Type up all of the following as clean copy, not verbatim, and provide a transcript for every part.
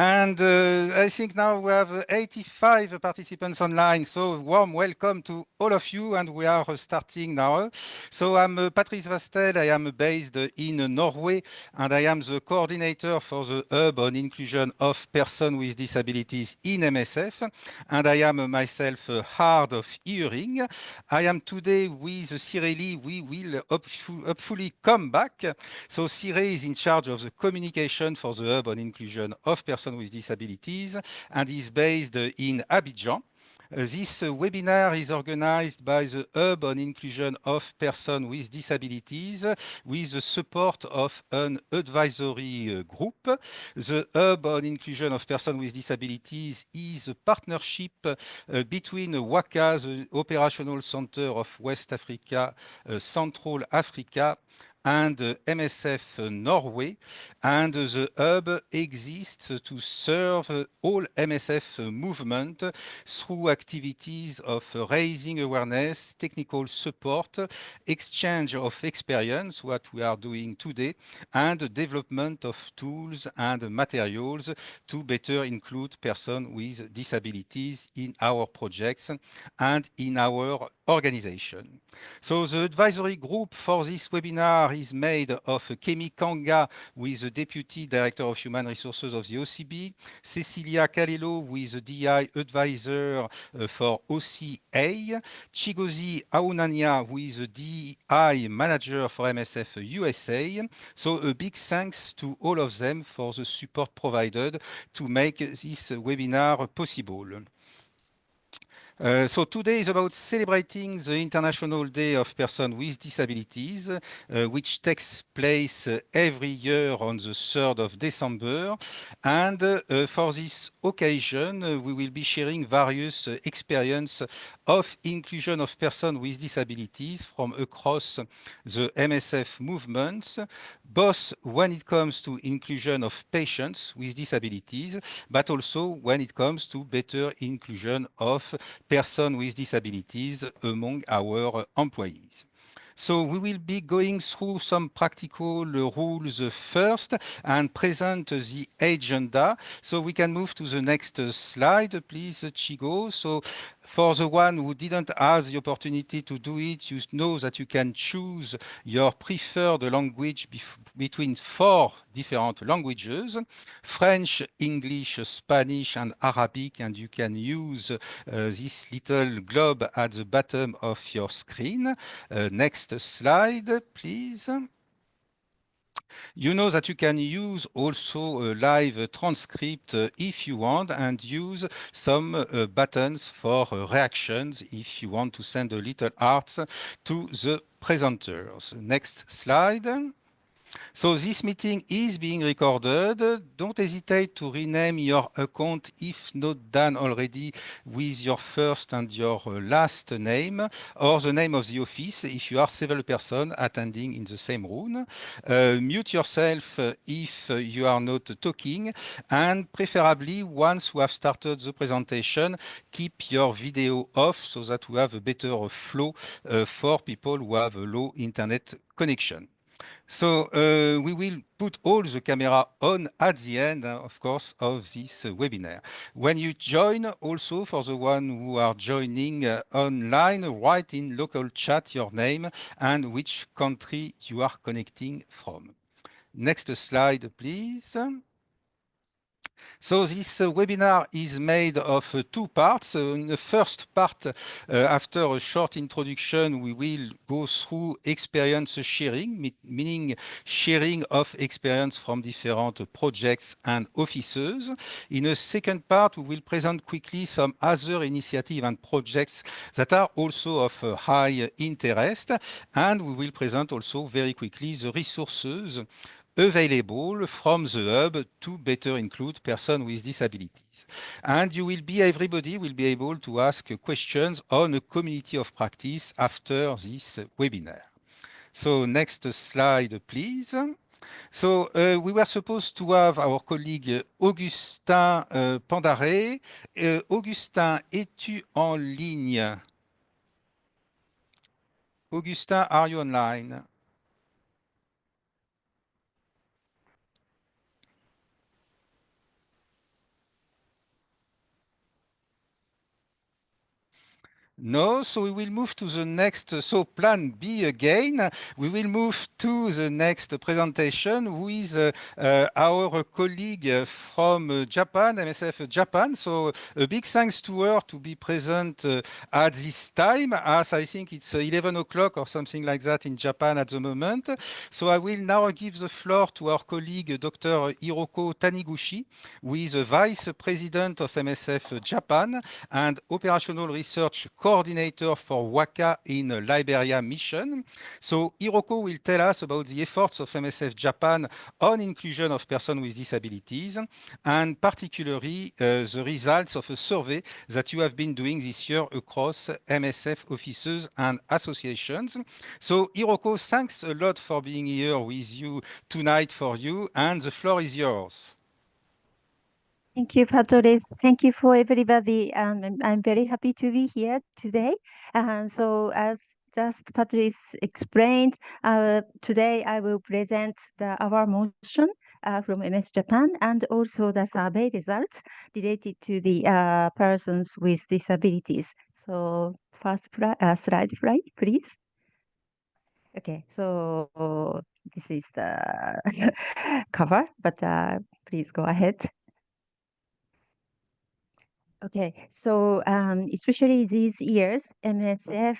And I think now we have 85 participants online. So warm welcome to all of you. And we are starting now. So I'm Patrice Vastel. I am based in Norway, and I am the coordinator for the Hub on Inclusion of Persons with Disabilities in MSF. And I am myself hard of hearing. I am today with Cireli. We will hopefully come back. So Cire is in charge of the communication for the Hub on Inclusion of Persons with Disabilities and is based in Abidjan. This webinar is organized by the Hub on Inclusion of Persons with Disabilities with the support of an advisory group. The Hub on Inclusion of Persons with Disabilities is a partnership between WACA, the Operational Center of West Africa, Central Africa, and MSF Norway, and the hub exists to serve all MSF movement through activities of raising awareness, technical support, exchange of experience, what we are doing today, and development of tools and materials to better include persons with disabilities in our projects and in our organization. So the advisory group for this webinar is made of Kemi Kanga, who is the Deputy Director of Human Resources of the OCB, Cecilia Kalelo, who is the DI Advisor for OCA, Chigozi Aunania, who is the DI Manager for MSF USA. So a big thanks to all of them for the support provided to make this webinar possible. So today is about celebrating the International Day of Persons with Disabilities, which takes place every year on the 3rd of December. And for this occasion, we will be sharing various experiences of inclusion of persons with disabilities from across the MSF movements, both when it comes to inclusion of patients with disabilities, but also when it comes to better inclusion of persons with disabilities among our employees. So we will be going through some practical rules first and present the agenda. So we can move to the next slide, please, Chigo. So for the one who didn't have the opportunity to do it, you know that you can choose your preferred language between 4 different languages, French, English, Spanish, and Arabic, and you can use this little globe at the bottom of your screen. Next slide, please. You know that you can use also a live transcript if you want, and use some buttons for reactions if you want to send a little hearts to the presenters. Next slide. So this meeting is being recorded. Don't hesitate to rename your account if not done already with your first and your last name or the name of the office if you are several persons attending in the same room. Mute yourself if you are not talking, and preferably once we have started the presentation, keep your video off so that we have a better flow for people who have a low internet connection. So we will put all the camera on at the end, of course, of this webinar. When you join, also for the one who are joining online, write in local chat your name and which country you are connecting from. Next slide, please. So this webinar is made of 2 parts. In the first part, after a short introduction, we will go through experience sharing, meaning sharing of experience from different projects and offices. In a second part, we will present quickly some other initiatives and projects that are also of high interest, and we will present also very quickly the resources available from the hub to better include persons with disabilities. And everybody will be able to ask questions on a community of practice after this webinar. So next slide, please. So we were supposed to have our colleague Augustin Pandaré. Augustin, es-tu en ligne? Augustin, are you online? No, so we will move to the next, so plan B again. We will move to the next presentation, who is our colleague from Japan, MSF Japan. So a big thanks to her to be present at this time, as I think it's 11 o'clock or something like that in Japan at the moment. So I will now give the floor to our colleague, Dr. Hiroko Taniguchi, who is the Vice President of MSF Japan and Operational Research Coordinator for WACA in Liberia mission. So Hiroko will tell us about the efforts of MSF Japan on inclusion of persons with disabilities, and particularly the results of a survey that you have been doing this year across MSF offices and associations. So Hiroko, thanks a lot for being here with you tonight for you, and the floor is yours. Thank you, Patrice. Thank you for everybody. I'm very happy to be here today. And so, as just Patrice explained, today I will present our motion from MS Japan and also the survey results related to the persons with disabilities. So, first slide, please. Okay, so this is the cover, but please go ahead. Okay, so especially these years, MSF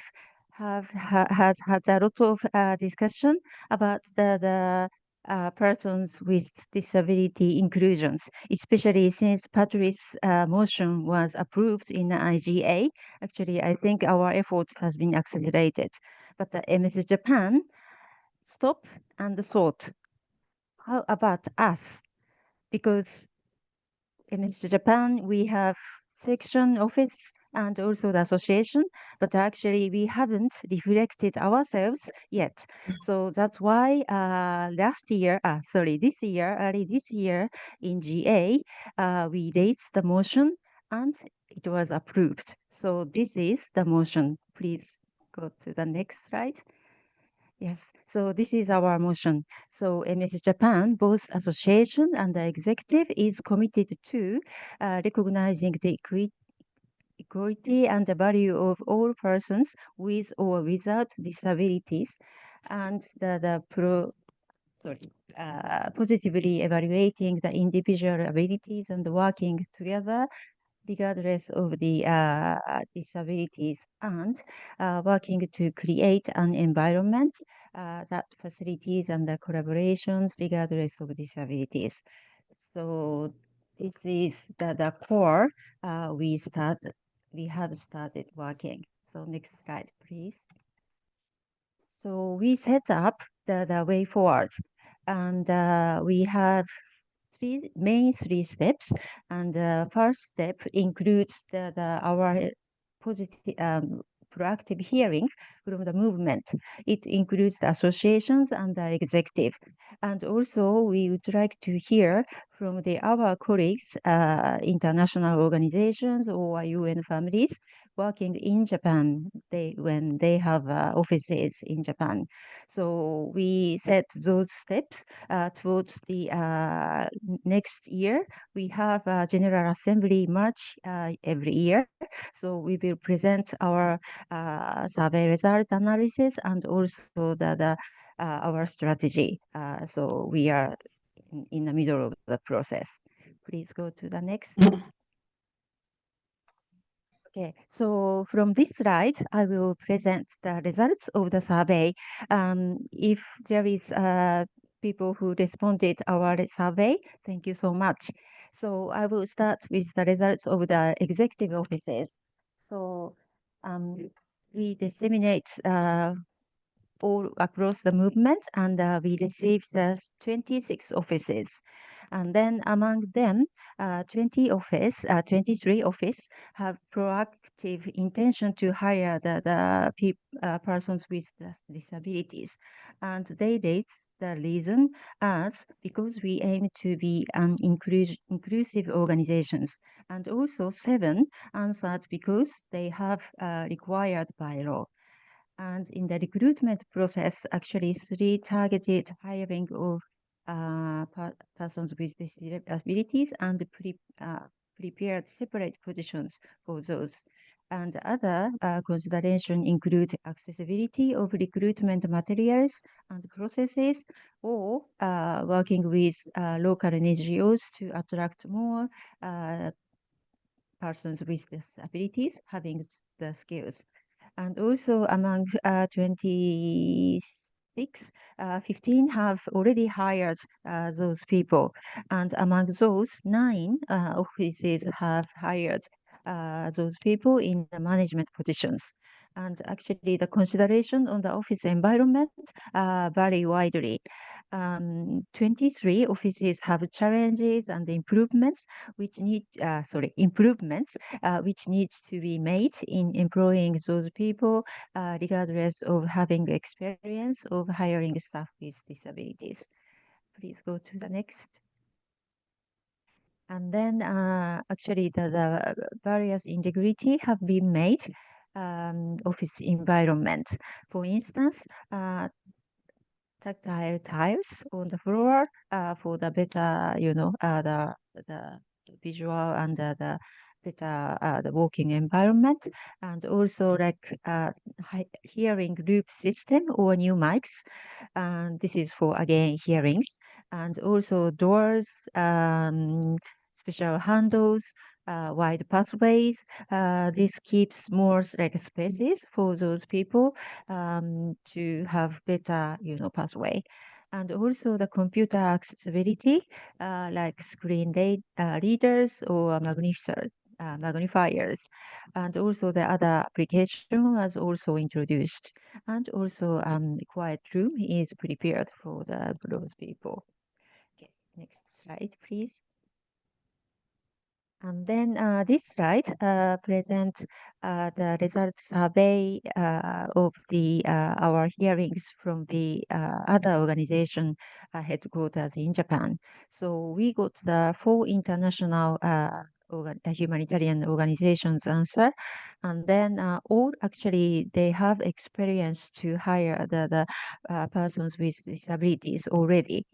has had a lot of discussion about the persons with disability inclusions, especially since Patrice's motion was approved in the IGA. Actually, I think our efforts has been accelerated, but the MS Japan stop and thought, how about us? Because in Japan, we have section office and also the association, but actually we haven't reflected ourselves yet. So that's why early this year in GA, we raised the motion and it was approved. So this is the motion. Please go to the next slide. Yes, so this is our motion. So MS Japan, both association and the executive is committed to recognizing the equality and the value of all persons with or without disabilities, and positively evaluating the individual abilities and working together regardless of the disabilities, and working to create an environment that facilitates and the collaborations regardless of disabilities. So this is the core we have started working. So next slide, please. So we set up the way forward, and we have three steps, and the first step includes our positive proactive hearing from the movement. It includes the associations and the executive, and also we would like to hear from our colleagues, international organizations or UN families working in Japan. When they have offices in Japan, so we set those steps towards the next year. We have a General Assembly March every year. So we will present our survey result analysis and also our strategy. So we are in the middle of the process. Please go to the next. Okay, so from this slide, I will present the results of the survey. If there is people who responded our survey, thank you so much. So I will start with the results of the executive offices. So we disseminate all across the movement, and we received 26 offices. And then among them, 23 office have proactive intention to hire the persons with disabilities. And they rate the reason as because we aim to be an inclusive organizations. And also 7 answered because they have required by law. And in the recruitment process, actually 3 targeted hiring of persons with disabilities and prepared separate positions for those. And other consideration include accessibility of recruitment materials and processes, or working with local NGOs to attract more persons with disabilities having the skills. And also among 26, 15 have already hired those people. And among those, 9 offices have hired those people in the management positions. And actually, the consideration on the office environment vary widely. 23 offices have challenges and improvements which need, improvements which needs to be made in employing those people, regardless of having experience of hiring staff with disabilities. Please go to the next. And then actually the various integrity have been made office environment. For instance, tactile tiles on the floor for the better, the visual and the better the walking environment, and also like hearing loop system or new mics, and this is for again hearings, and also doors, special handles, wide pathways. This keeps more like spaces for those people to have better, pathway. And also the computer accessibility, like screen readers or magnifiers. And also the other application was also introduced. And also quiet room is prepared for those people. Okay, next slide, please. And then this slide presents the result survey of our hearings from the other organization headquarters in Japan. So we got the 4 international humanitarian organizations answer, and then all actually they have experience to hire the persons with disabilities already.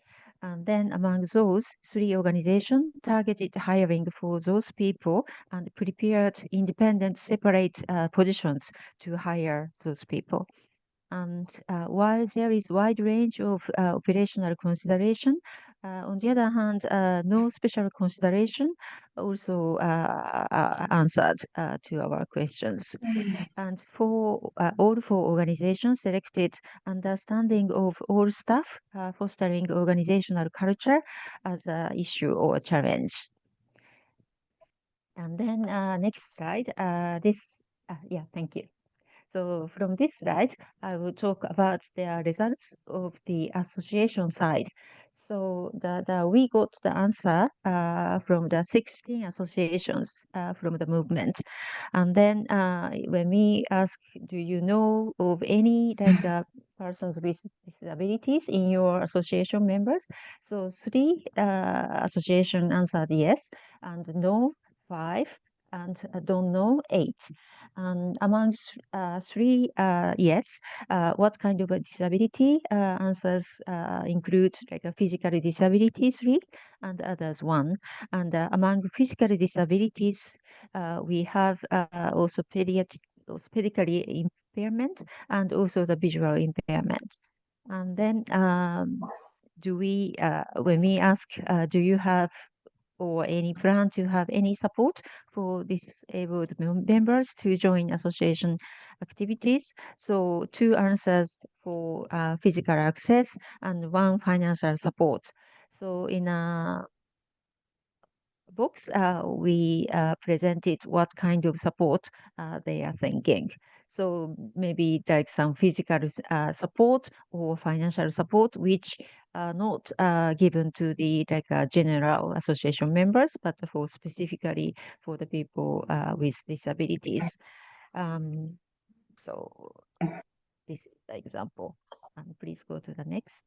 And then among those 3 organizations targeted hiring for those people and prepared independent separate positions to hire those people. And while there is wide range of operational consideration, on the other hand, no special consideration also answered to our questions. And for all 4 organizations selected understanding of all staff, fostering organizational culture as an issue or challenge. And then next slide, thank you. So from this slide, I will talk about the results of the association side. So we got the answer from the 16 associations from the movement. And then when we ask, do you know of any persons with disabilities in your association members? So 3 association answered yes, and no 5, and don't know 8. And among 3 yes, what kind of a disability answers include like a physical disability 3 and others 1. And among physical disabilities, we have also pedically impairment and also the visual impairment. And then when we ask, do you have or any plan to have any support for disabled members to join association activities? So 2 answers for physical access and 1 financial support. So in a box, we presented what kind of support they are thinking. So maybe like some physical support or financial support, which are not given to the general association members, but for specifically for the people with disabilities. So this is the example. And please go to the next.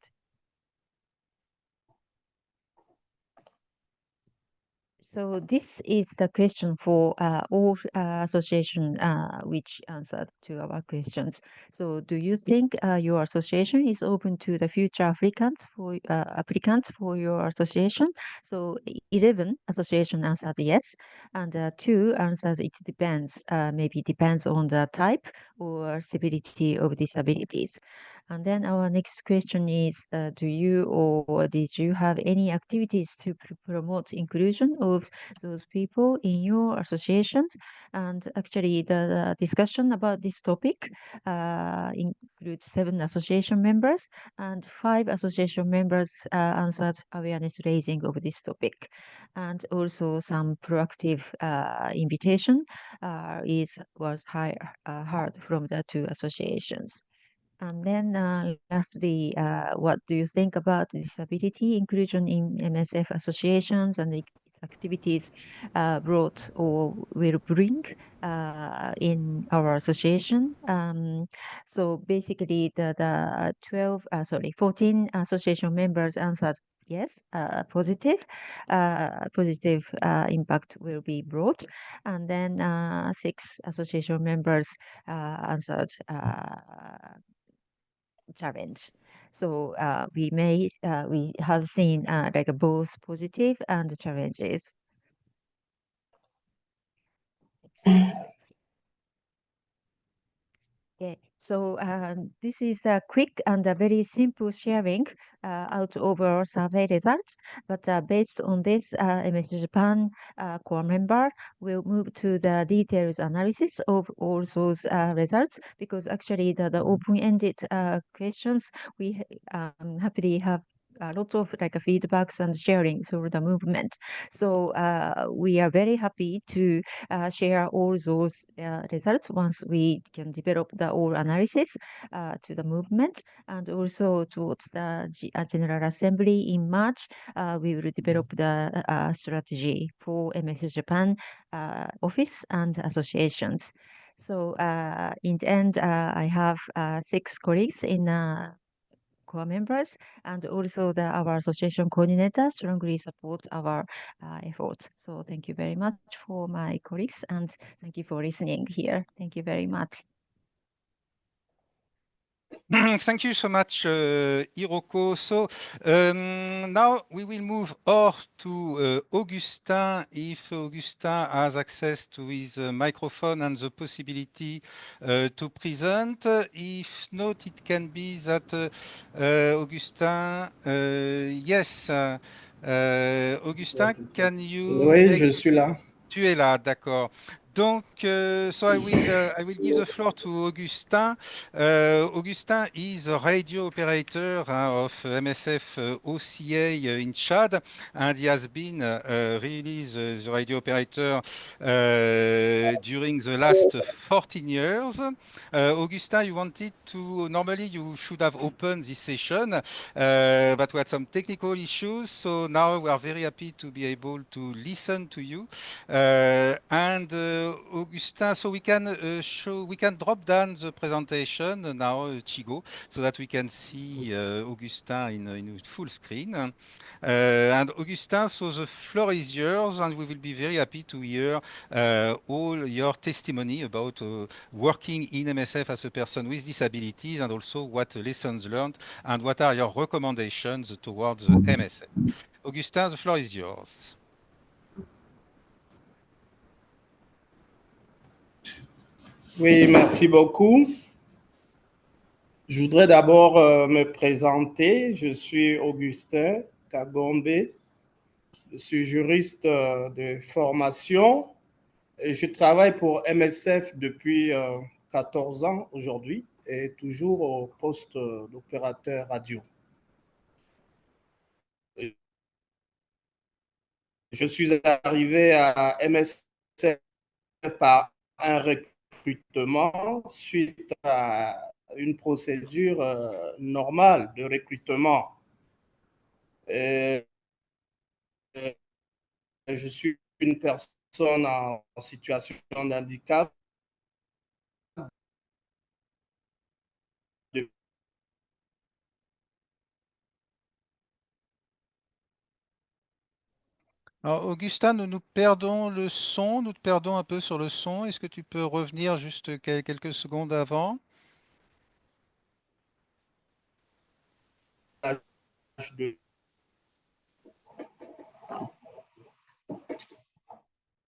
So this is the question for all association which answered to our questions. So do you think your association is open to the future applicants for your association? So 11 association answered yes, and 2 answers it depends, maybe depends on the type or severity of disabilities. And then our next question is, do you or did you have any activities to promote inclusion of those people in your associations? And actually, the discussion about this topic includes 7 association members, and 5 association members answered awareness raising of this topic. And also some proactive invitation was heard from the 2 associations. And then lastly, what do you think about disability inclusion in MSF associations and its activities brought or will bring in our association? So basically, the 14 association members answered yes, positive impact will be brought. And then 6 association members answered challenge. So we have seen like both positive and challenges. Next slide. Okay, so this is a quick and a very simple sharing out of our survey results. But based on this, MSG Japan core member will move to the details analysis of all those results, because actually the open-ended questions, we happily have a lot of like feedbacks and sharing through the movement. So we are very happy to share all those results once we can develop the all analysis to the movement. And also towards the General Assembly in March, we will develop the strategy for MS Japan office and associations. So in the end, I have 6 colleagues in core members, and also our association coordinator strongly support our efforts. So thank you very much for my colleagues, and thank you for listening here. Thank you very much. Thank you so much, Hiroko. So now we will move to Augustin, if Augustin has access to his microphone and the possibility to present. If not, it can be that Augustin, yes, Augustin, can you Oui, make... je suis là. Tu es là, d'accord. Donc, so I will give the floor to Augustin. Augustin is a radio operator of MSF OCA in Chad, and he has been really the radio operator during the last 14 years. Augustin, you wanted to, normally you should have opened this session, but we had some technical issues, so now we are very happy to be able to listen to you. And Augustin, so we can drop down the presentation now, Chigo, so that we can see Augustin in full screen. And Augustin, so the floor is yours, and we will be very happy to hear all your testimony about working in MSF as a person with disabilities, and also what lessons learned and what are your recommendations towards MSF. Augustin, the floor is yours. Oui, merci beaucoup. Je voudrais d'abord me présenter. Je suis Augustin Kagombe. Je suis juriste de formation et je travaille pour MSF depuis 14 ans aujourd'hui et toujours au poste d'opérateur radio. Je suis arrivé à MSF par un recrutement suite à une procédure normale de recrutement. Et je suis une personne en situation de handicap. Alors, Augustin, nous perdons le son, nous te perdons un peu sur le son. Est-ce que tu peux revenir juste quelques secondes avant?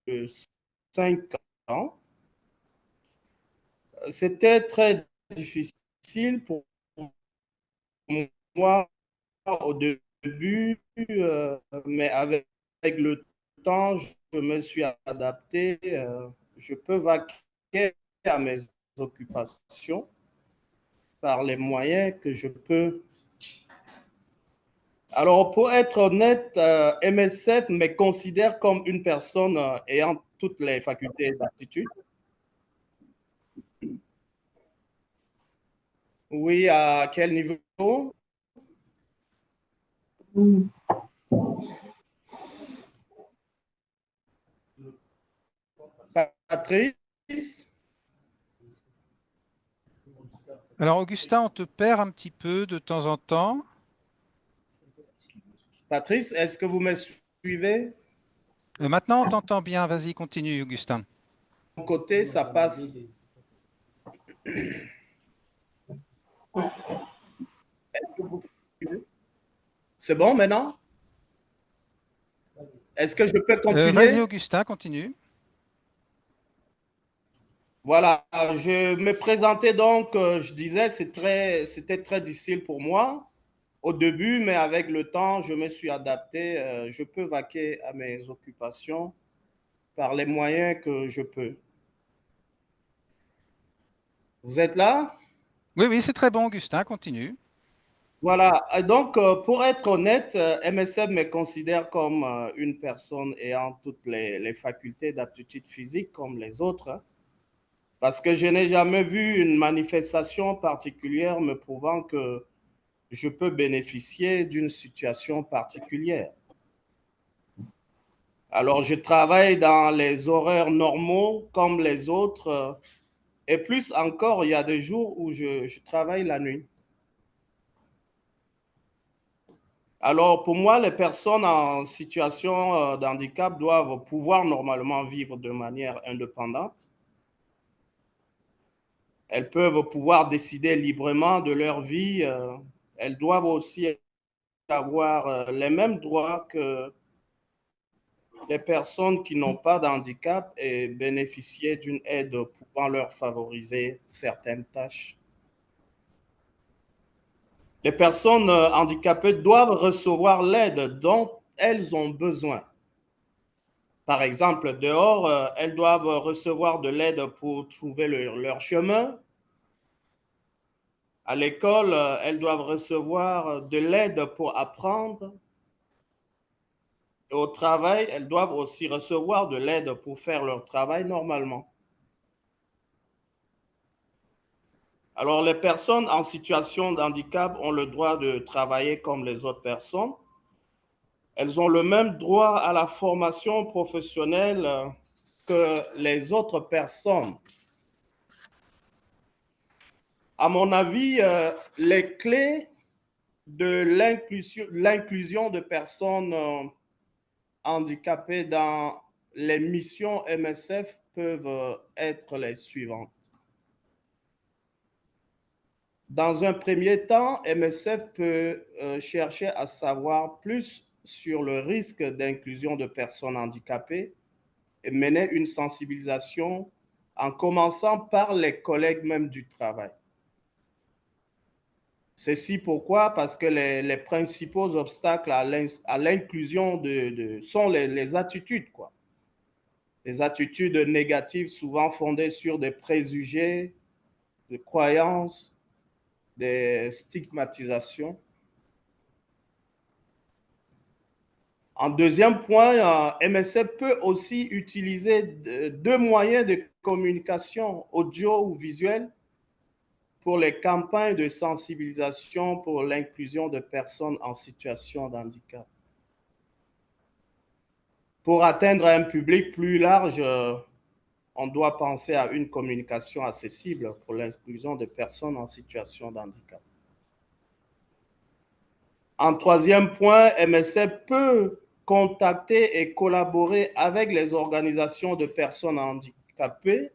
De 5 ans. C'était très difficile pour moi au début, mais avec le temps, je me suis adapté. Je peux vaquer à mes occupations par les moyens que je peux. Alors, pour être honnête, MSF me considère comme une personne ayant toutes les facultés d'aptitude. Oui, à quel niveau? Patrice? Alors, Augustin, on te perd un petit peu de temps en temps. Patrice, est-ce que vous me suivez? Maintenant, on t'entend bien. Vas-y, continue, Augustin. De mon côté, ça passe. C'est bon maintenant? Est-ce que je peux Vas-y, continuer? Augustin, continue. Voilà, je me présentais donc, je disais, c'était très difficile pour moi au début, mais avec le temps, je me suis adapté. Je peux vaquer à mes occupations par les moyens que je peux. Vous êtes là? Oui, oui, c'est très bon, Augustin, continue. Voilà, donc pour être honnête, MSF me considère comme une personne ayant toutes les facultés d'aptitude physique comme les autres, hein, parce que je n'ai jamais vu une manifestation particulière me prouvant que je peux bénéficier d'une situation particulière. Alors, je travaille dans les horaires normaux comme les autres, et plus encore, il y a des jours où je travaille la nuit. Alors, pour moi, les personnes en situation de handicap doivent pouvoir normalement vivre de manière indépendante. Elles peuvent pouvoir décider librement de leur vie. Elles doivent aussi avoir les mêmes droits que les personnes qui n'ont pas d'handicap et bénéficier d'une aide pouvant leur favoriser certaines tâches. Les personnes handicapées doivent recevoir l'aide dont elles ont besoin. Par exemple, dehors, elles doivent recevoir de l'aide pour trouver leur chemin. À l'école, elles doivent recevoir de l'aide pour apprendre. Et au travail, elles doivent aussi recevoir de l'aide pour faire leur travail normalement. Alors, les personnes en situation de handicap ont le droit de travailler comme les autres personnes. Elles ont le même droit à la formation professionnelle que les autres personnes. À mon avis, les clés de l'inclusion de personnes handicapées dans les missions MSF peuvent être les suivantes. Dans un premier temps, MSF peut chercher à savoir plus sur le risque d'inclusion de personnes handicapées et mener une sensibilisation en commençant par les collègues même du travail. Ceci pourquoi? Parce que les principaux obstacles à l'inclusion sont les attitudes, quoi. Les attitudes négatives souvent fondées sur des préjugés, des croyances, des stigmatisations. En deuxième point, MSF peut aussi utiliser deux moyens de communication, audio ou visuel, pour les campagnes de sensibilisation pour l'inclusion de personnes en situation de handicap. Pour atteindre un public plus large, on doit penser à une communication accessible pour l'inclusion de personnes en situation de handicap. En troisième point, MSF peut contacter et collaborer avec les organisations de personnes handicapées.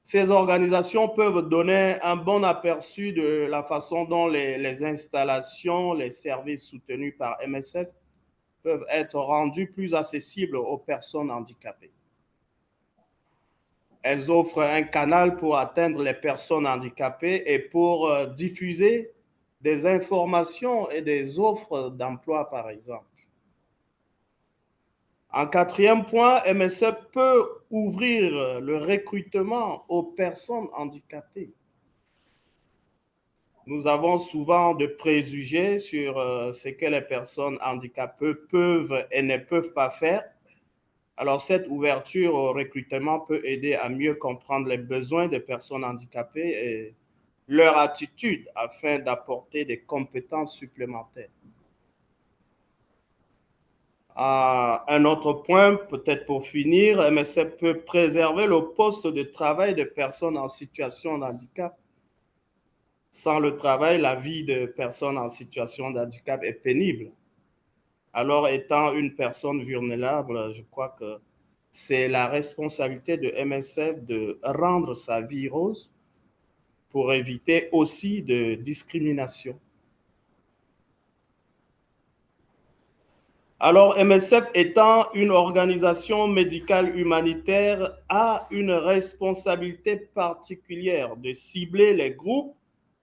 Ces organisations peuvent donner un bon aperçu de la façon dont les installations, les services soutenus par MSF peuvent être rendus plus accessibles aux personnes handicapées. Elles offrent un canal pour atteindre les personnes handicapées et pour diffuser des informations et des offres d'emploi, par exemple. En quatrième point, MSF peut ouvrir le recrutement aux personnes handicapées. Nous avons souvent de préjugés sur ce que les personnes handicapées peuvent et ne peuvent pas faire. Alors, cette ouverture au recrutement peut aider à mieux comprendre les besoins des personnes handicapées et leur attitude afin d'apporter des compétences supplémentaires. Un autre point, peut-être pour finir, MSF peut préserver le poste de travail de personnes en situation de handicap. Sans le travail, la vie de personnes en situation de handicap est pénible. Alors, étant une personne vulnérable, je crois que c'est la responsabilité de MSF de rendre sa vie rose pour éviter aussi de discrimination. Alors, MSF étant une organisation médicale humanitaire a une responsabilité particulière de cibler les groupes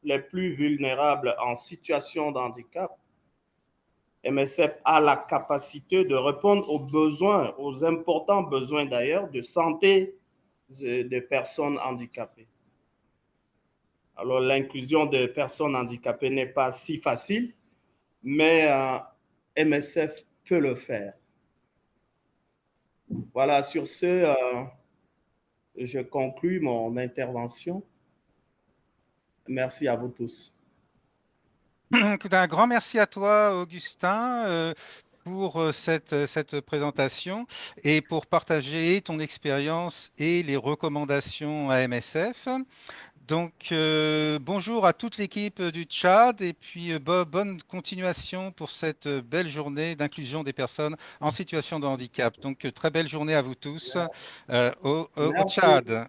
les plus vulnérables en situation de handicap. MSF a la capacité de répondre aux besoins, aux importants besoins d'ailleurs, de santé des personnes handicapées. Alors, l'inclusion des personnes handicapées n'est pas si facile, mais MSF peut le faire. Voilà, sur ce, je conclus mon intervention. Merci à vous tous. Écoute, un grand merci à toi, Augustin, pour cette présentation et pour partager ton expérience et les recommandations à MSF. Donc, bonjour à toute l'équipe du Tchad et puis bonne continuation pour cette belle journée d'inclusion des personnes en situation de handicap. Donc, très belle journée à vous tous au Merci. Tchad.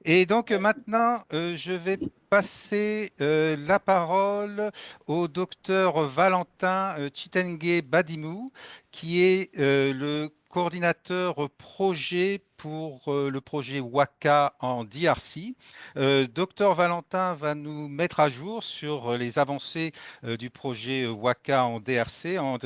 Et donc Merci. maintenant, je vais passer la parole au docteur Valentin Chitengue Badimou, qui est le coordinateur projet pour le projet WACA en DRC. Docteur Valentin va nous mettre à jour sur les avancées du projet WACA en DRC, en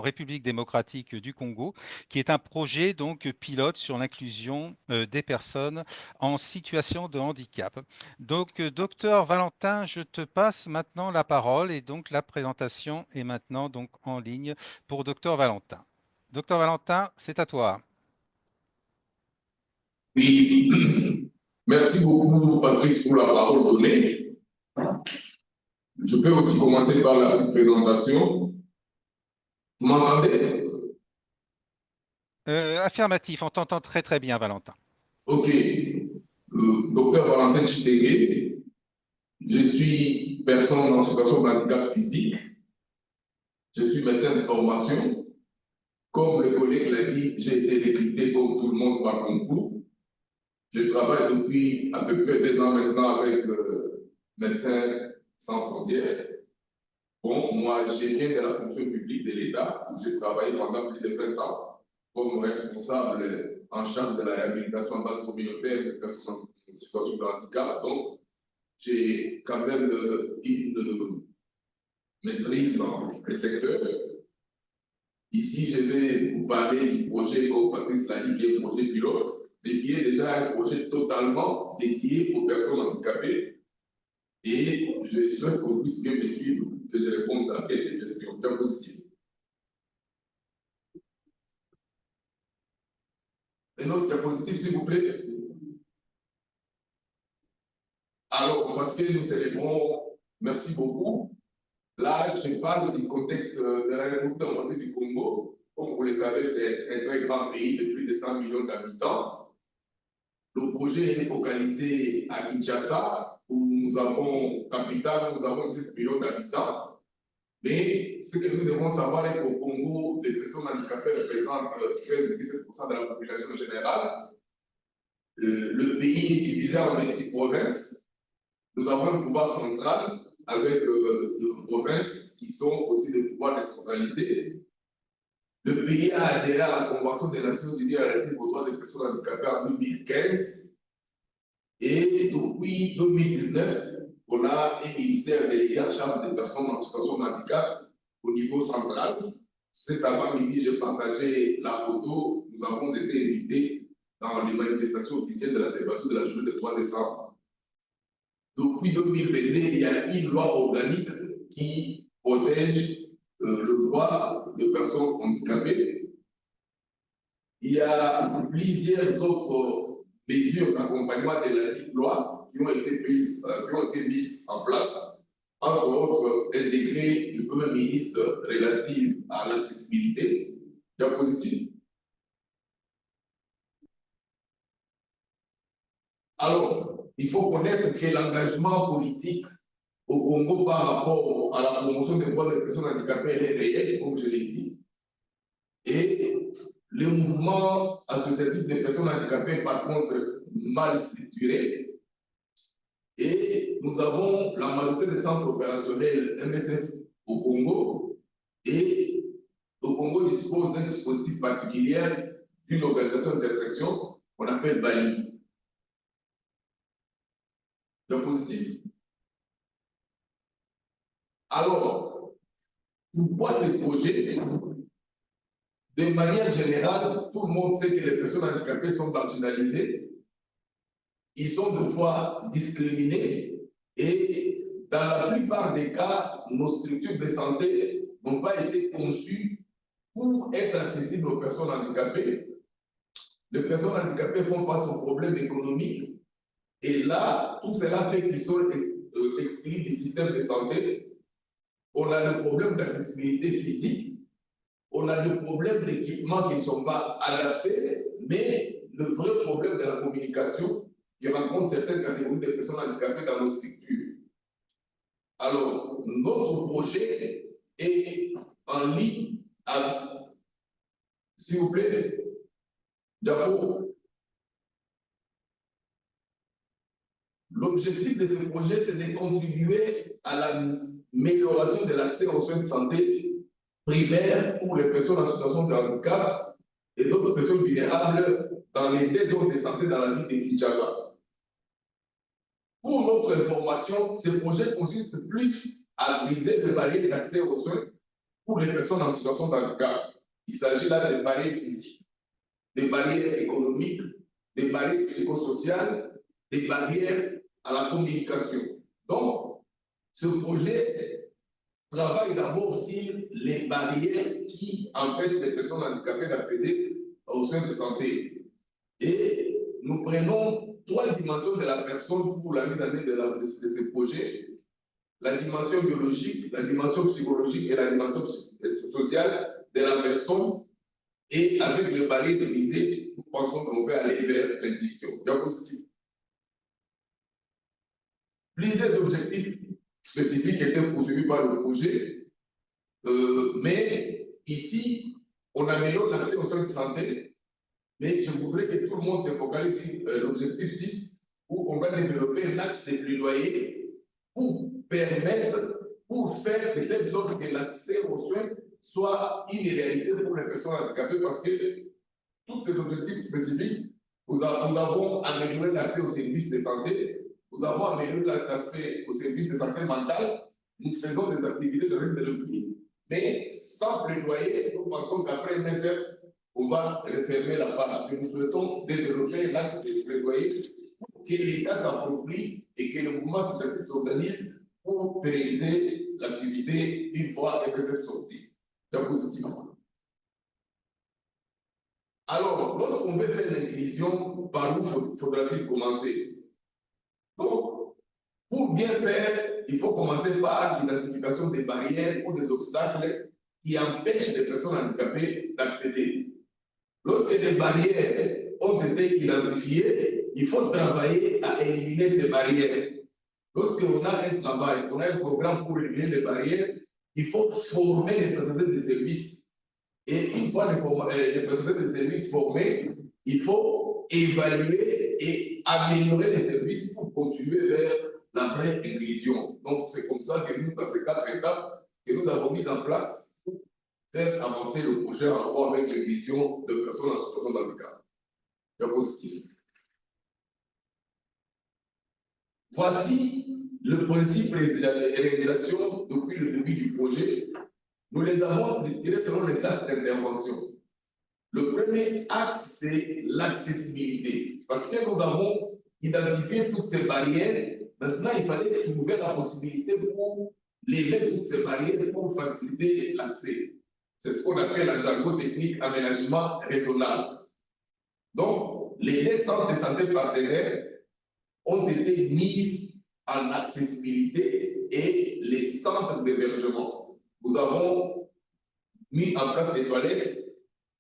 République démocratique du Congo, qui est un projet donc pilote sur l'inclusion des personnes en situation de handicap. Donc, docteur Valentin, je te passe maintenant la parole et donc la présentation est maintenant donc en ligne pour docteur Valentin. Docteur Valentin, c'est à toi. Oui, merci beaucoup Patrice pour la parole donnée. Je peux aussi commencer par la présentation. Vous m'entendez? Affirmatif, on t'entend très très bien, Valentin. Ok. Docteur Valentin Chitegué, je suis personne en situation de handicap physique. Je suis médecin de formation. Comme le collègue l'a dit, j'ai été recruté comme tout le monde par concours. Je travaille depuis à peu près 2 ans maintenant avec Médecins sans frontières. Bon, moi, je viens de la fonction publique de l'État, où j'ai travaillé pendant plus de 20 ans comme responsable en charge de la réhabilitation en base communautaire des personnes en situation de handicap. Donc, j'ai quand même une maîtrise dans le secteur. Ici, je vais vous parler du projet, comme Patrice l'a dit, qui est un projet pilote, mais qui est déjà un projet totalement dédié aux personnes handicapées. Et je souhaite qu'on puisse bien me suivre, que je réponde à quelques questions bien possibles. Une autre diapositive, s'il vous plaît. Alors, parce que nous célébrons, merci beaucoup. Là, je parle du contexte de la République démocratique du Congo. Comme vous le savez, c'est un très grand pays de plus de 100 millions d'habitants. Le projet est focalisé à Kinshasa, où nous avons, capitale, nous avons 7 millions d'habitants. Mais ce que nous devons savoir est qu'au Congo, les personnes handicapées représentent 13,7% de la population générale. Le pays est divisé en petites provinces. Nous avons un pouvoir central avec des provinces qui sont aussi des pouvoirs décentralisés. Le pays a adhéré à la Convention des Nations Unies relative aux droits des personnes handicapées en 2015. Et depuis 2019, on a un ministère délégué en charge des personnes en situation de handicap au niveau central. Cet avant-midi, j'ai partagé la photo. Nous avons été invités dans les manifestations officielles de la célébration de la journée du 3 décembre. Depuis 2022, il y a une loi organique qui protège le droit des personnes handicapées. Il y a plusieurs autres mesures d'accompagnement de la dite loi qui ont été mises en place, entre autres un décret du Premier ministre relatif à l'accessibilité. Diapositive. Alors, il faut connaître que l'engagement politique au Congo par rapport à la promotion des droits des personnes handicapées est réel, comme je l'ai dit. Et le mouvement associatif des personnes handicapées, par contre, mal structuré. Et nous avons la majorité des centres opérationnels MSF au Congo. Et le Congo dispose d'un dispositif particulier, d'une organisation d'intersection qu'on appelle BALI. Diapositive. Alors, pourquoi ces projets? De manière générale, tout le monde sait que les personnes handicapées sont marginalisées. Ils sont de fois discriminés et dans la plupart des cas, nos structures de santé n'ont pas été conçues pour être accessibles aux personnes handicapées. Les personnes handicapées font face aux problèmes économiques et là, tout cela fait qu'ils sont exclus du système de santé. On a le problème d'accessibilité physique. On a le problème d'équipements qui ne sont pas adaptés, mais le vrai problème de la communication qui rencontre certaines catégories de personnes handicapées dans nos structures. Alors, notre projet est en ligne avec, s'il vous plaît, d'abord, l'objectif de ce projet, c'est de contribuer à l'amélioration de l'accès aux soins de santé primaire pour les personnes en situation de handicap et d'autres personnes vulnérables dans les deux zones de santé dans la ville de Kinshasa. Pour notre information, ce projet consiste plus à briser les barrières d'accès aux soins pour les personnes en situation de handicap. Il s'agit là des barrières physiques, des barrières économiques, des barrières psychosociales, des barrières à la communication. Donc, ce projet travaille d'abord sur les barrières qui empêchent les personnes handicapées d'accéder aux soins de santé. Et nous prenons trois dimensions de la personne pour la mise en œuvre de ce projet. La dimension biologique, la dimension psychologique et la dimension sociale de la personne. Et avec les barrières brisées, nous pensons qu'on peut aller vers l'inclusion. Plusieurs objectifs spécifiques étaient poursuivis par le projet, mais ici, on améliore l'accès aux soins de santé, mais je voudrais que tout le monde se focalise sur l'objectif 6, où on va développer un axe de plaidoyer pour permettre, pour faire de telle sorte que l'accès aux soins soit une réalité pour les personnes handicapées, parce que tous ces objectifs spécifiques, nous avons amélioré l'accès aux services de santé. Nous avons amélioré l'aspect au service de santé mentale. Nous faisons des activités de rythme de vie. Mais sans plaidoyer, nous pensons qu'après MSF, on va refermer la page. Mais nous souhaitons développer l'axe de plaidoyer pour que l'État s'approprie et que le mouvement associatif s'organise pour pérenniser l'activité une fois MSF sorti. Positivement. Alors, lorsqu'on veut faire l'inclusion, par où faudra-t-il commencer? Donc, pour bien faire, il faut commencer par l'identification des barrières ou des obstacles qui empêchent les personnes handicapées d'accéder. Lorsque les barrières ont été identifiées, il faut travailler à éliminer ces barrières. Lorsqu'on a un travail, on a un programme pour éliminer les barrières, il faut former les prestataires de services. Et une fois les prestataires de services formés, il faut évaluer et améliorer les services pour continuer vers la vraie inclusion. Donc, c'est comme ça que nous, dans ces 4 étapes, que nous avons mis en place pour faire avancer le projet en rapport avec l'inclusion de personnes en situation de handicap. Voici le principe et la réalisation depuis le début du projet. Nous les avons structurés selon les axes d'intervention. Le premier axe, c'est l'accessibilité. Parce que nous avons identifié toutes ces barrières, maintenant il fallait trouver la possibilité pour lever toutes ces barrières pour faciliter l'accès. C'est ce qu'on appelle en jargon technique aménagement raisonnable. Donc, les 2 centres de santé partenaires ont été mis en accessibilité et les centres d'hébergement. Nous avons mis en place des toilettes,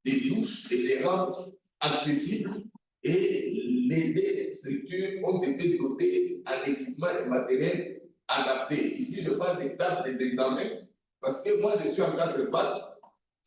des douches et des rampes accessibles et les 2 structures ont été dotées en équipement et matériel adapté. Ici, je parle des tables des examens parce que moi, je suis en 4 pattes.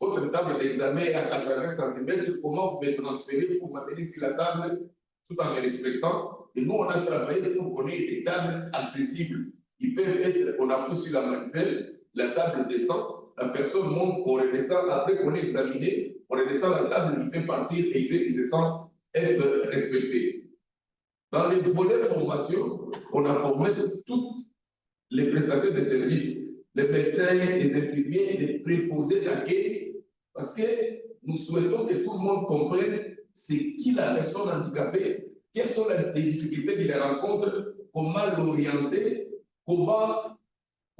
Votre table d'examen est à 80 cm. Comment vous me transférez pour m'amener sur la table tout en me respectant? Et nous, on a travaillé pour qu'on ait des tables accessibles. Ils peuvent être, on appuie sur la manuelle, la table descend, la personne monte, on redescend, après qu'on ait examiné, on redescend la table, il peut partir et il se sent être respecté. Dans les volets de formation, on a formé tous les prestataires de services, les médecins, les infirmiers, les préposés d'accueil, parce que nous souhaitons que tout le monde comprenne c'est qui la personne handicapée, quelles sont les difficultés qu'il rencontre, comment l'orienter, comment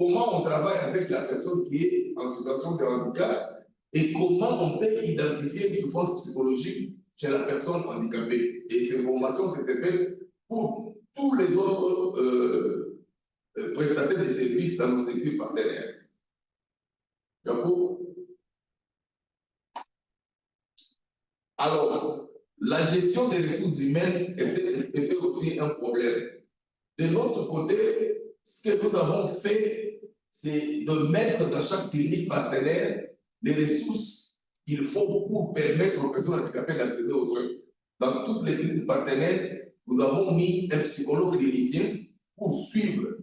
on travaille avec la personne qui est en situation de handicap et comment on peut identifier une souffrance psychologique chez la personne handicapée. Et ces formations ont été faites pour tous les autres prestataires de services dans nos structures partenaires. D'accord? Alors, la gestion des ressources humaines était aussi un problème. De l'autre côté, ce que nous avons fait, c'est de mettre dans chaque clinique partenaire les ressources qu'il faut pour permettre aux personnes handicapées d'accéder aux soins. Dans toutes les cliniques partenaires, nous avons mis un psychologue clinicien pour suivre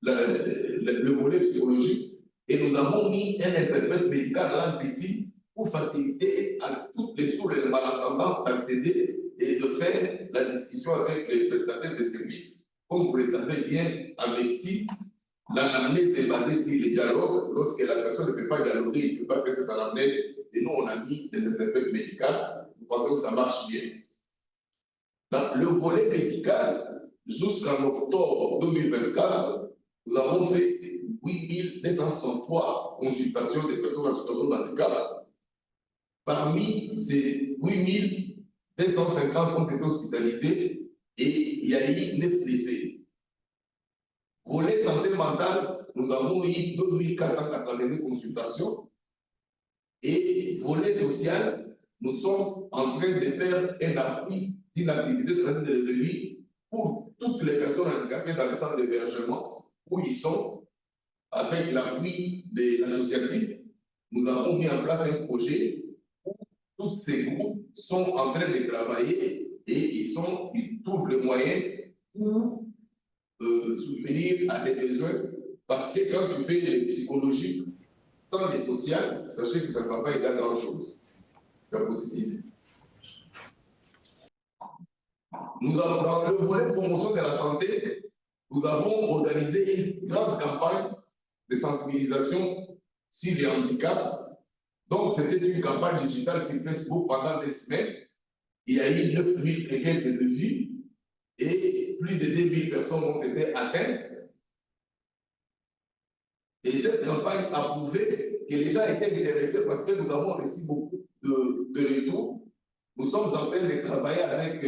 le volet psychologique et nous avons mis un interprète médical langue ici pour faciliter à toutes les sourds et les malentendants d'accéder et de faire la discussion avec les prestataires de services. Comme vous le savez bien, en médecine, l'anamnèse est basée sur les dialogues. Lorsque la personne ne peut pas dialoguer, il ne peut pas faire cette anamnèse. Et nous, on a mis des interprètes médicaux. Nous pensons que ça marche bien. Dans le volet médical, jusqu'en octobre 2024, nous avons fait 8263 consultations des personnes en situation de handicap. Parmi ces 8250 ont été hospitalisés et il y a eu 9 décès. Volet santé mentale, nous avons eu 2482 consultations. Et volet social, nous sommes en train de faire un appui d'une activité de revenu pour toutes les personnes handicapées dans les centres d'hébergement où ils sont, avec l'appui de l'associatif. Nous avons mis en place un projet où tous ces groupes sont en train de travailler et ils trouvent les moyens pour subvenir à des besoins. Parce que quand tu fais les psychologiques sans les sociales, sachez que ça ne va pas aider à grand-chose. C'est possible. Nous avons, dans le volet de promotion de la santé, nous avons organisé une grande campagne de sensibilisation sur les handicaps. Donc, c'était une campagne digitale sur Facebook pendant des semaines. Il y a eu 9000 et quelques de vues et plus de 2000 personnes ont été atteintes. Et cette campagne a prouvé que les gens étaient intéressés parce que nous avons reçu beaucoup de retours. Nous sommes en train de travailler avec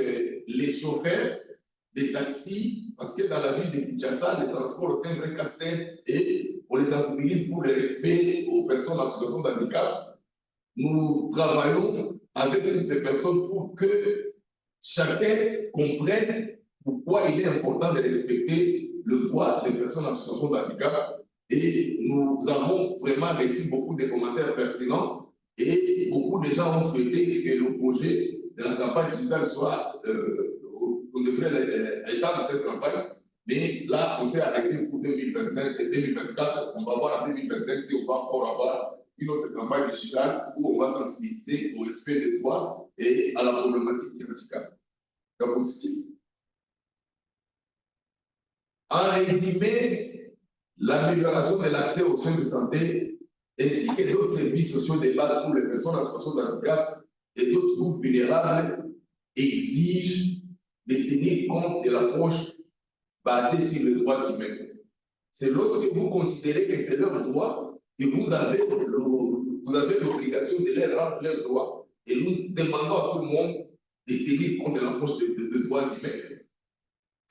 les chauffeurs des taxis, parce que dans la ville de Kinshasa, les transports ont un casse-tête et on les sensibilise pour le respect aux personnes en situation de handicap. Nous travaillons avec toutes ces personnes pour que chacun comprenne pourquoi il est important de respecter le droit des personnes en situation de handicap Et nous avons vraiment reçu beaucoup de commentaires pertinents et beaucoup de gens ont souhaité que le projet de la campagne digitale soit, on devrait étendre cette campagne, mais là, on s'est arrêté pour 2025 et 2024. On va voir en 2025 si on va encore avoir une autre campagne digitale où on va sensibiliser au respect des droits et à la problématique du handicap. En résumé, l'amélioration de l'accès aux soins de santé ainsi que d'autres services sociaux de base pour les personnes en situation de handicap et d'autres groupes vulnérables exigent de tenir compte de l'approche basée sur les droits humains. C'est lorsque vous considérez que c'est leur droit que vous avez l'obligation de leur rendre leurs droits. Et nous demandons à tout le monde de tenir compte de l'approche de droits humains.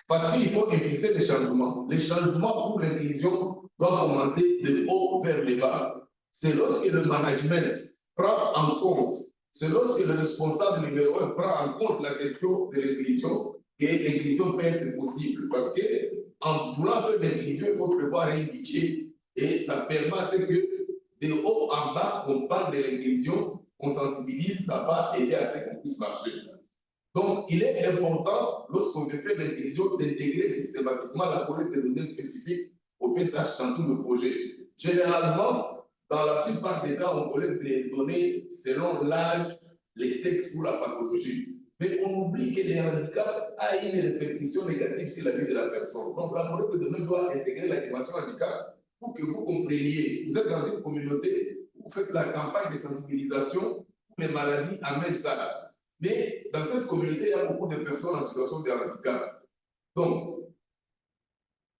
Parce qu'il faut impulser les changements. Les changements pour l'inclusion doivent commencer de haut vers le bas. C'est lorsque le management prend en compte, c'est lorsque le responsable numéro 1 prend en compte la question de l'inclusion que l'inclusion peut être possible. Parce qu'en voulant faire l'inclusion, il faut prévoir un budget et ça permet à ce que de haut en bas, on parle de l'inclusion, on sensibilise, ça va aider à ce qu'on puisse marcher. Donc, il est important, lorsqu'on veut faire l'inclusion, d'intégrer systématiquement la collecte de données spécifiques au PSH dans tout le projet. Généralement, dans la plupart des cas, on collecte des données selon l'âge, les sexes ou la pathologie. Mais on oublie que les handicaps ont une répercussion négative sur la vie de la personne. Donc, la collecte de données doit intégrer la dimension handicap pour que vous compreniez. Vous êtes dans une communauté, vous faites la campagne de sensibilisation pour les maladies à main sale. Mais dans cette communauté, il y a beaucoup de personnes en situation de handicap. Donc,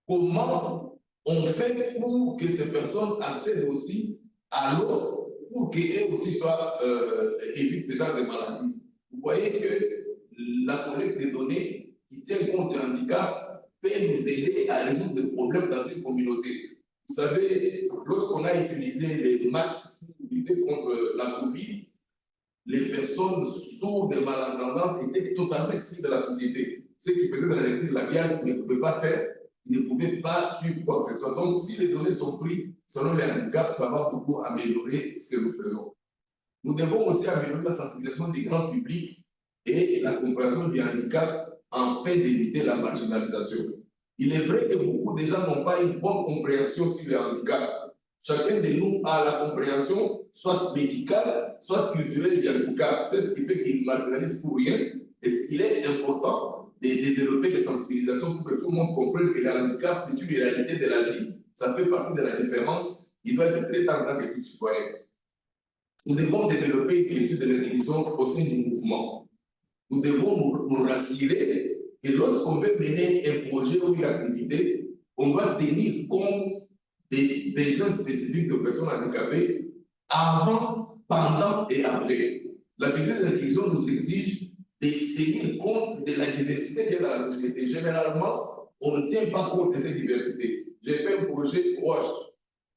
comment on fait pour que ces personnes accèdent aussi à l'eau, pour qu'elles aussi évitent ce genre de maladies? Vous voyez que la collecte des données qui tient compte du handicap peut nous aider à résoudre des problèmes dans une communauté. Vous savez, lorsqu'on a utilisé les masques pour lutter contre la COVID, les personnes sourdes et malentendantes étaient totalement exclues de la société. Ceux qui faisaient de la lecture labiale ne pouvaient pas faire, ils ne pouvaient pas suivre quoi que ce soit. Donc, si les données sont prises selon les handicaps, ça va beaucoup améliorer ce que nous faisons. Nous devons aussi améliorer la sensibilisation du grand public et la compréhension du handicap afin d'éviter la marginalisation. Il est vrai que beaucoup de gens n'ont pas une bonne compréhension sur le handicap. Chacun de nous a la compréhension, soit médicale, soit culturelle du handicap. C'est ce qui fait qu'il marginalise pour rien. Et il est important de développer les sensibilisations pour que tout le monde comprenne que le handicap, c'est une réalité de la vie. Ça fait partie de la différence. Il doit être traité en tant que citoyen. Nous devons développer une culture de l'inclusion au sein du mouvement. Nous devons nous rassurer que lorsqu'on veut mener un projet ou une activité, on doit tenir compte des besoins spécifiques de personnes handicapées avant, pendant et après. La culture de l'inclusion nous exige de tenir compte de la diversité qu'il y a dans la société. Généralement, on ne tient pas compte de cette diversité. J'ai fait un projet proche,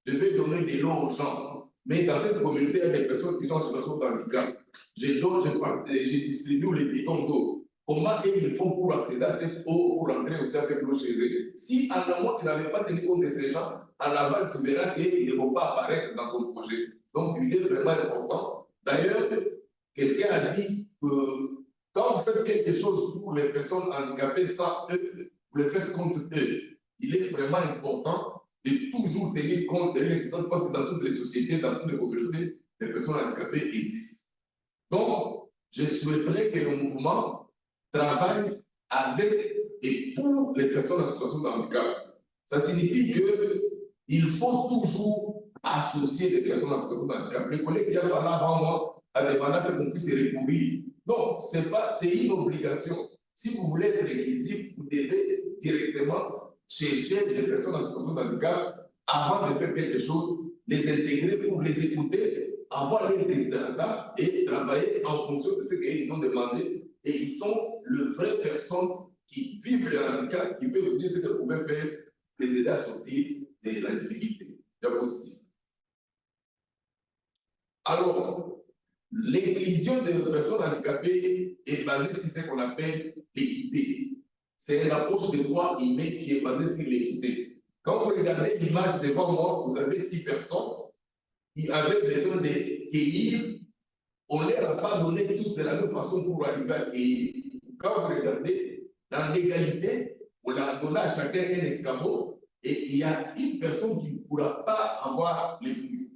je vais donner de l'eau aux gens, mais dans cette communauté, il y a des personnes qui sont en situation de handicap. Je distribue les bidons d'eau. Comment ils font pour accéder à cette eau, pour rentrer aussi avec l'eau chez eux? Si en amont, tu n'avais pas tenu compte de ces gens, en aval, tu verras qu'ils ne vont pas apparaître dans ton projet. Donc, il est vraiment important. D'ailleurs, quelqu'un a dit que quand vous faites quelque chose pour les personnes handicapées sans eux, vous le faites contre eux. Il est vraiment important de toujours tenir compte de l'existence parce que dans toutes les sociétés, dans toutes les communautés, les personnes handicapées existent. Donc, je souhaiterais que le mouvement travaille avec et pour les personnes en situation de handicap. Ça signifie qu'il faut toujours associer les personnes en situation de handicap. Le collègue qui a parlé avant moi a demandé à ce qu'on puisse se recouvrir. Donc, c'est une obligation. Si vous voulez être inclusif, vous devez directement chercher les personnes en situation de handicap avant de faire quelque chose, les intégrer pour les écouter, avoir les résultats et travailler en fonction de ce qu'ils ont demandé. Et ils sont les vraies personnes qui vivent le handicap, qui peuvent vous dire ce que vous pouvez faire, les aider à sortir de la difficulté. Alors, l'inclusion des personnes handicapées est basée sur ce qu'on appelle l'équité. C'est une approche de droit humain qui est basée sur l'équité. Quand vous regardez l'image devant moi, vous avez 6 personnes qui avaient besoin de cueillir. On ne leur a pas donné tous de la même façon pour arriver à cueillir. Quand vous regardez, dans l'égalité, on a donné à chacun un escabeau et il y a une personne qui ne pourra pas avoir les fruits.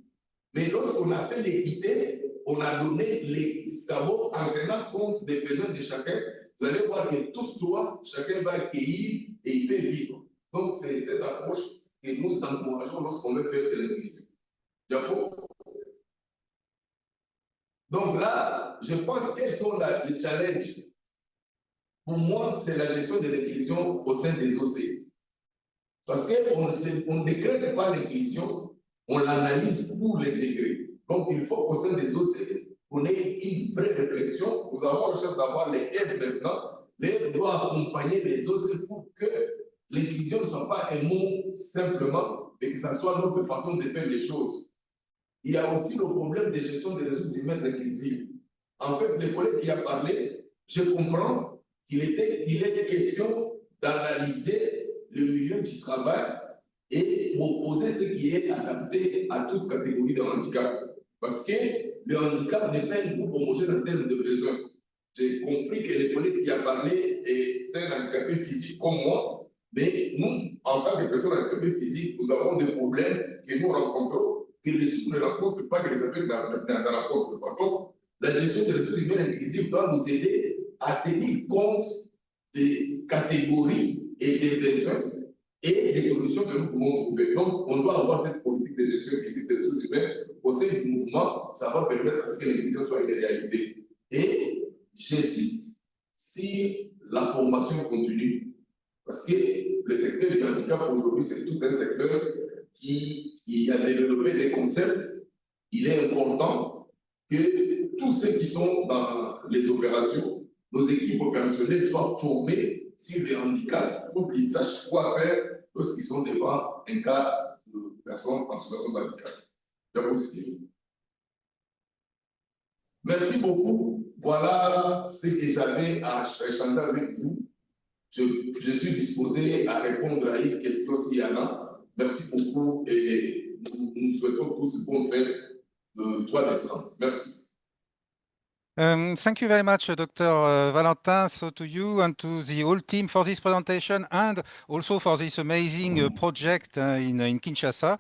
Mais lorsqu'on a fait l'équité, on a donné les escabeaux en tenant compte des besoins de chacun. Vous allez voir que tous trois, chacun va accueillir et il peut vivre. Donc, c'est cette approche que nous encourageons lorsqu'on veut faire de l'inclusion. D'accord? Donc là, je pense quels sont les challenges. Pour moi, c'est la gestion de l'inclusion au sein des OC. Parce qu'on ne décrète pas l'inclusion, on l'analyse pour l'intégrer. Donc, il faut qu'au sein des OC, qu'on ait une vraie réflexion. Nous avons la chance d'avoir les aides maintenant. Les aides doivent accompagner les OC pour que l'inclusion ne soit pas un mot simplement, mais que ce soit notre façon de faire les choses. Il y a aussi le problème de gestion des ressources humaines inclusives. En fait, le collègue qui a parlé, je comprends qu'il est question d'analyser le milieu du travail et proposer ce qui est adapté à toute catégorie de handicap. Parce que le handicap n'est pas un groupe homogène en termes de besoins. J'ai compris que le collègue qui a parlé est un handicapé physique comme moi, mais nous, en tant que personnes handicapées physiques, nous avons des problèmes que nous rencontrons, que les sous ne rencontrent pas, que les appels ne rencontrent pas. Donc, la gestion des ressources humaines inclusives doit nous aider à tenir compte des catégories et des besoins et des solutions que nous pouvons trouver. Donc, on doit avoir cette politique de gestion inclusive des ressources humaines au sein du mouvement. Ça va permettre à ce que l'inclusion soit une réalité. Et j'insiste sur la formation continue, parce que le secteur du handicap aujourd'hui, c'est tout un secteur qui a développé des concepts. Il est important que tous ceux qui sont dans les opérations, nos équipes opérationnelles soient formées sur les handicaps pour qu'ils sachent quoi faire lorsqu'ils sont devant un cas de personnes en situation de handicap. Merci beaucoup. Voilà ce que j'avais à échanger avec vous. Je suis disposé à répondre à une question s'il y en a. Merci beaucoup et nous souhaitons tous bonne fête le 3 décembre. Merci. Thank you very much, Dr. Valentin. So to you and to the whole team for this presentation and also for this amazing project in Kinshasa.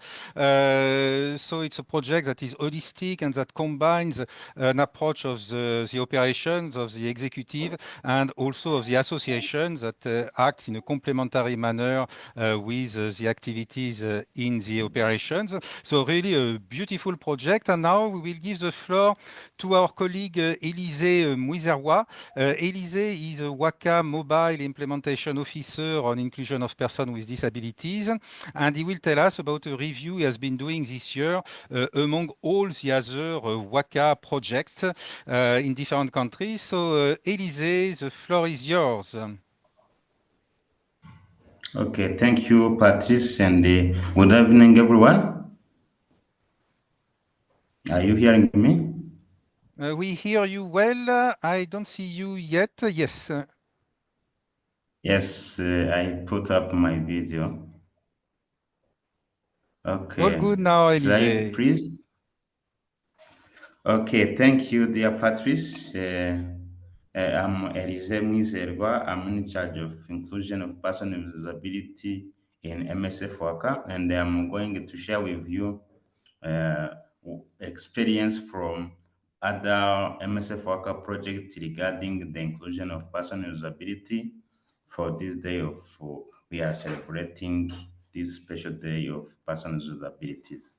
So it's a project that is holistic and that combines an approach of the operations of the executive and also of the association that acts in a complementary manner with the activities in the operations. So really a beautiful project. And now we will give the floor to our colleague Élisée Mouizerwa. Élisée is a WACA Mobile Implementation Officer on Inclusion of Persons with Disabilities, and he will tell us about a review he has been doing this year among all the other WACA projects in different countries. So Élisée, the floor is yours. Okay, thank you, Patrice, and good evening, everyone. Are you hearing me? We hear you well. I don't see you yet. Yes. Yes, I put up my video. Okay. All good now, Élisée. Slide, please. Okay, thank you, dear Patrice. I'm Élisée Mouizerwa. I'm in charge of inclusion of persons with disability in MSF WACA, and I'm going to share with you experience from other MSF WACA projects regarding the inclusion of persons with disability for this day of, we are celebrating this special day of persons with disabilities.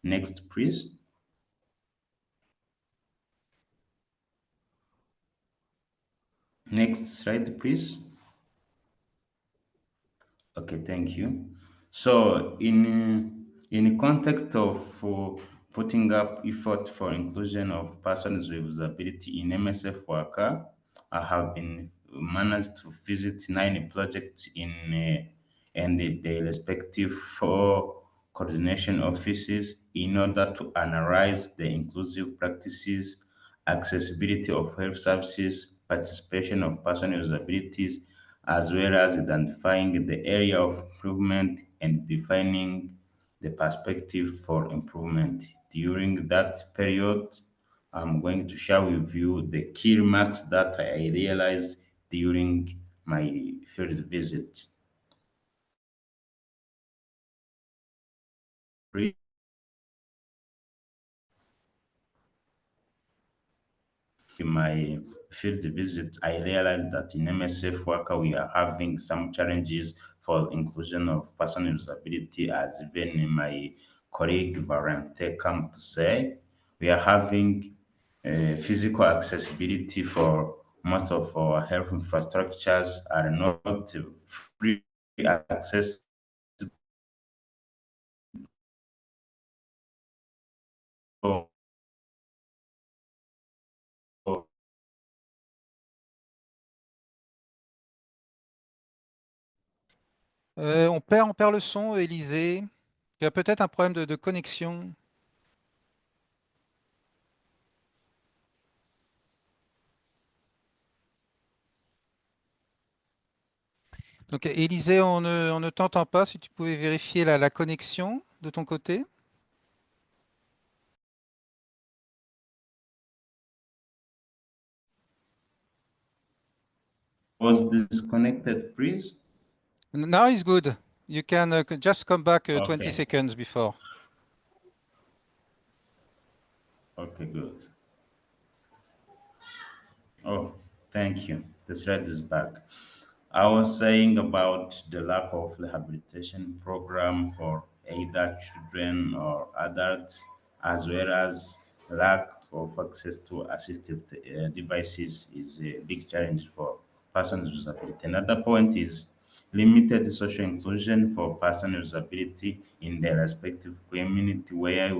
Next, please. Next slide, please. Okay, thank you. So in the context of putting up effort for inclusion of persons with disability in MSF WACA, I have been managed to visit 9 projects in and the respective 4 coordination offices in order to analyze the inclusive practices, accessibility of health services, participation of persons with disabilities, as well as identifying the area of improvement and defining the perspective for improvement. During that period, I'm going to share with you the key remarks that I realized during my first visit. In my field visit, I realized that in MSF Worker, we are having some challenges for inclusion of person with disability, as even my colleague Barante come to say. We are having physical accessibility for most of our health infrastructures are not free access. On perd le son, Élisée. Il y a peut-être un problème de connexion. Donc, Élisée, on ne t'entend pas. Si tu pouvais vérifier la connexion de ton côté. Was disconnected, please? Now it's good. You can just come back 20 Okay. seconds before. Okay, good. Oh, thank you. The thread is back. I was saying about the lack of rehabilitation program for either children or adults, as well as lack of access to assistive devices is a big challenge for persons with disability. Another point is limited social inclusion for persons with disability in their respective community where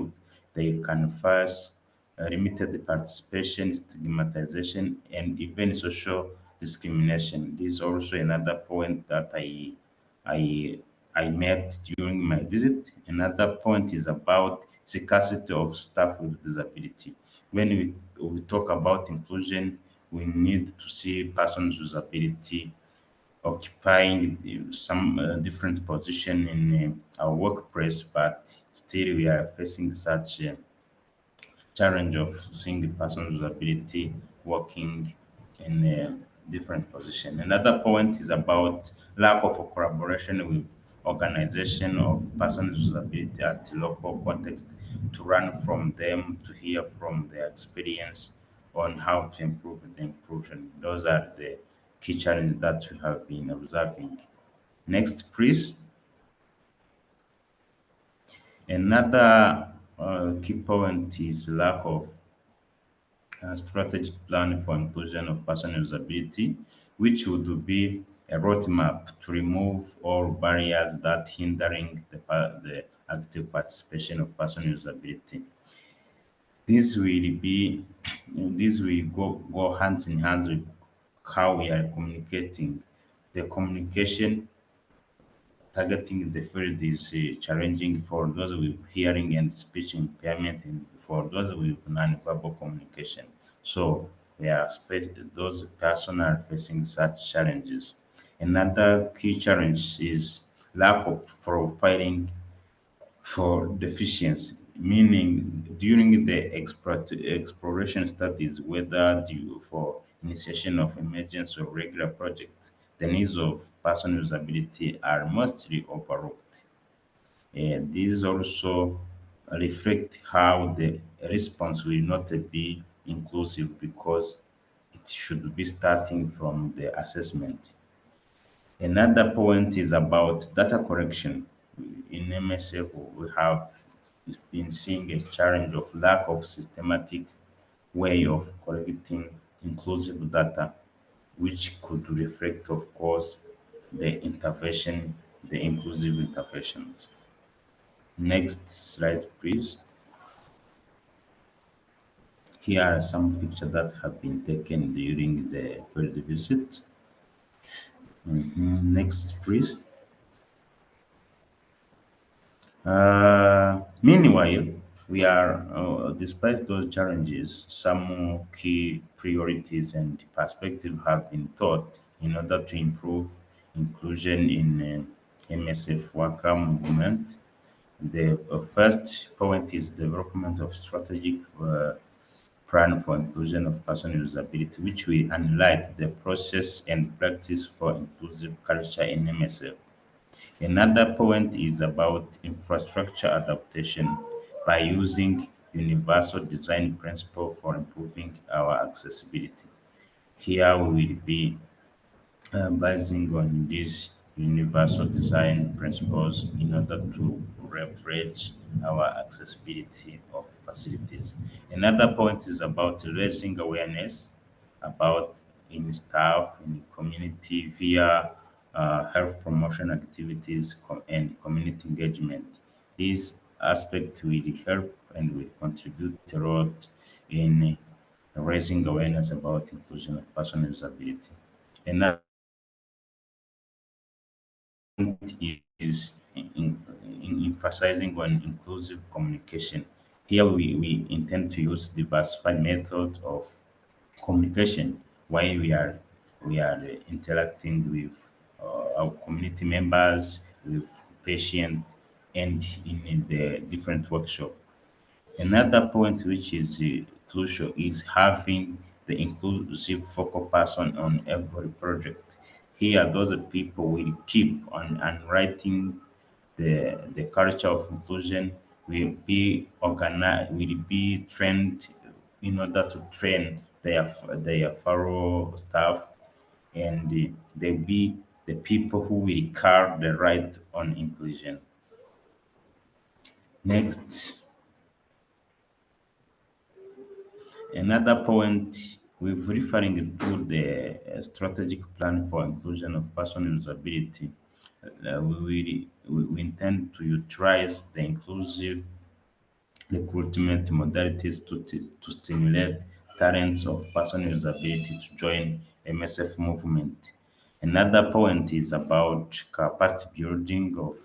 they can face limited participation, stigmatization, and even social discrimination. This is also another point that I I met during my visit. Another point is about scarcity of staff with disability. When we talk about inclusion, we need to see persons with disability occupying some different position in our workplace, but still we are facing such challenge of seeing a person with disability working in a different position. Another point is about lack of collaboration with organization of persons with disability at local context to learn from them, to hear from their experience on how to improve the inclusion. Those are the key challenges that we have been observing. Next, please. Another key point is lack of strategic plan for inclusion of persons with disability, which would be a roadmap to remove all barriers that hindering the active participation of persons with disability. This will be, this will go hands in hands with how we are communicating. The communication targeting the field is challenging for those with hearing and speech impairment and for those with non-verbal communication. So those persons are facing such challenges. Another key challenge is lack of profiling for deficiency, meaning during the exploration studies, whether due for initiation of emergency or regular projects, the needs of persons with disability are mostly overlooked. And these also reflect how the response will not be inclusive because it should be starting from the assessment. Another point is about data correction. In MSF, we have been seeing a challenge of lack of systematic way of collecting inclusive data, which could reflect, of course, the inclusive interventions. Next slide, please. Here are some pictures that have been taken during the field visit. Next, please. Meanwhile, we are, despite those challenges, some key priorities and perspectives have been taught in order to improve inclusion in MSF worker movement. The first point is development of strategic plan for inclusion of persons with disability, which will highlight the process and practice for inclusive culture in MSF. Another point is about infrastructure adaptation by using universal design principle for improving our accessibility. Here we will be basing on these universal design principles in order to leverage our accessibility of facilities. Another point is about raising awareness about in staff, in the community via health promotion activities and community engagement. These aspects will help and will contribute a lot in raising awareness about inclusion of persons with disability. Another is in emphasizing on inclusive communication. Here we intend to use diversified methods of communication while we are interacting with our community members, with patients, and in the different workshops. Another point which is crucial is having the inclusive focal person on every project. Here, those people will keep on writing the culture of inclusion will be organized, will be trained in order to train their fellow staff, and they be the people who will carry the right on inclusion. Next, another point, we're referring to the strategic plan for inclusion of persons with disability. We intend to utilize the inclusive recruitment modalities to stimulate talents of persons with disability to join MSF movement. Another point is about capacity building of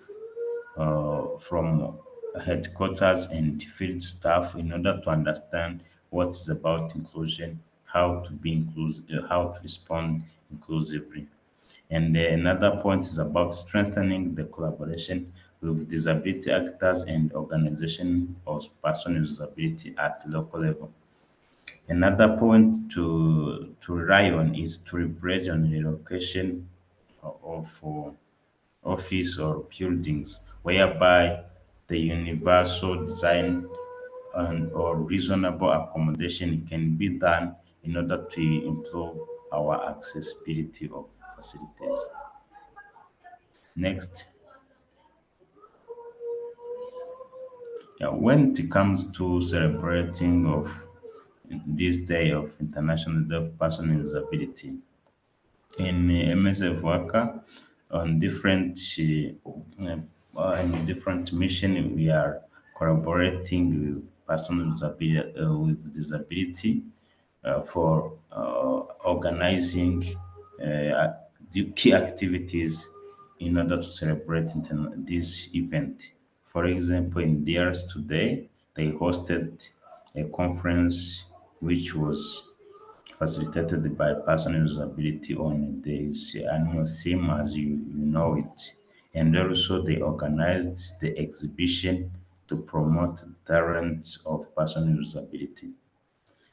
from headquarters and field staff in order to understand what is about inclusion, how to be inclusive, how to respond inclusively. And another point is about strengthening the collaboration with disability actors and organizations of persons with disability at local level. Another point to rely on is to leverage on the location of office or buildings whereby the universal design and or reasonable accommodation can be done in order to improve our accessibility of facilities. Next, yeah, when it comes to celebrating of this day of International Day of Persons with Disability, in MSF Worker on different mission, we are collaborating with persons with disability for organizing the key activities in order to celebrate this event. For example, in DRS today, they hosted a conference which was facilitated by person with disability on this annual theme as you know it. And also they organized the exhibition to promote talents of person with disability.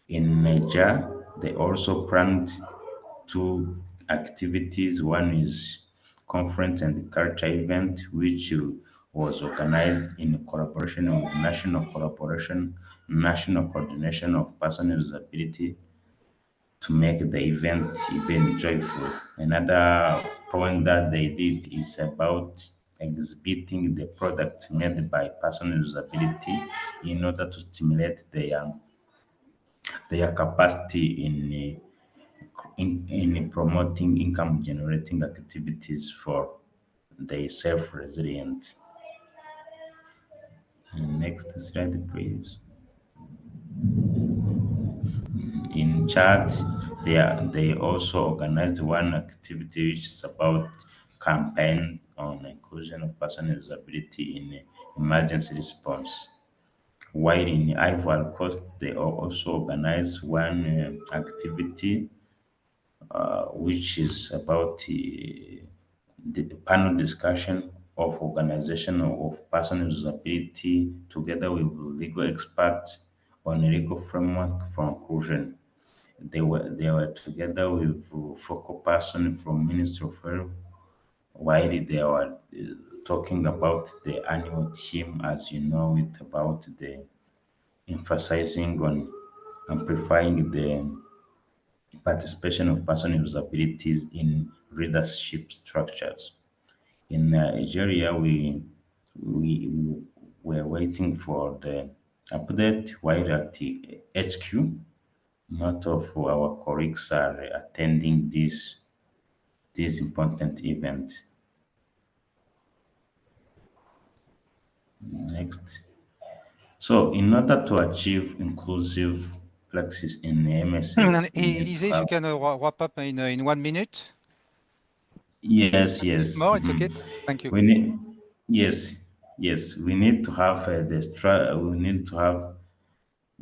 In Niger, they also planned two activities. One is conference and culture event, which was organized in collaboration with National Coordination of Persons with Disability to make the event even joyful. Another point that they did is about exhibiting the products made by persons with disability in order to stimulate their capacity in promoting income generating activities for the self-resilient. Next slide, please. In Chad, they also organized one activity which is about campaign on inclusion of persons with disability in emergency response. While in Ivory Coast, they also organized one activity which is about the panel discussion of organization of persons with disability together with legal experts on a legal framework for inclusion. They were together with focal person from Ministry of Health while they were talking about the annual theme, as you know, it about the emphasizing on amplifying the participation of persons with disabilities in leadership structures. In Nigeria, we were waiting for the update while at the HQ. Not of our colleagues are attending this important event. Next. So, in order to achieve inclusive practice in MSF, we need Elise, to if you have, can wrap up in 1 minute. yes, A bit yes. more, it's okay. Thank you. We need, yes, yes. We need to have we need to have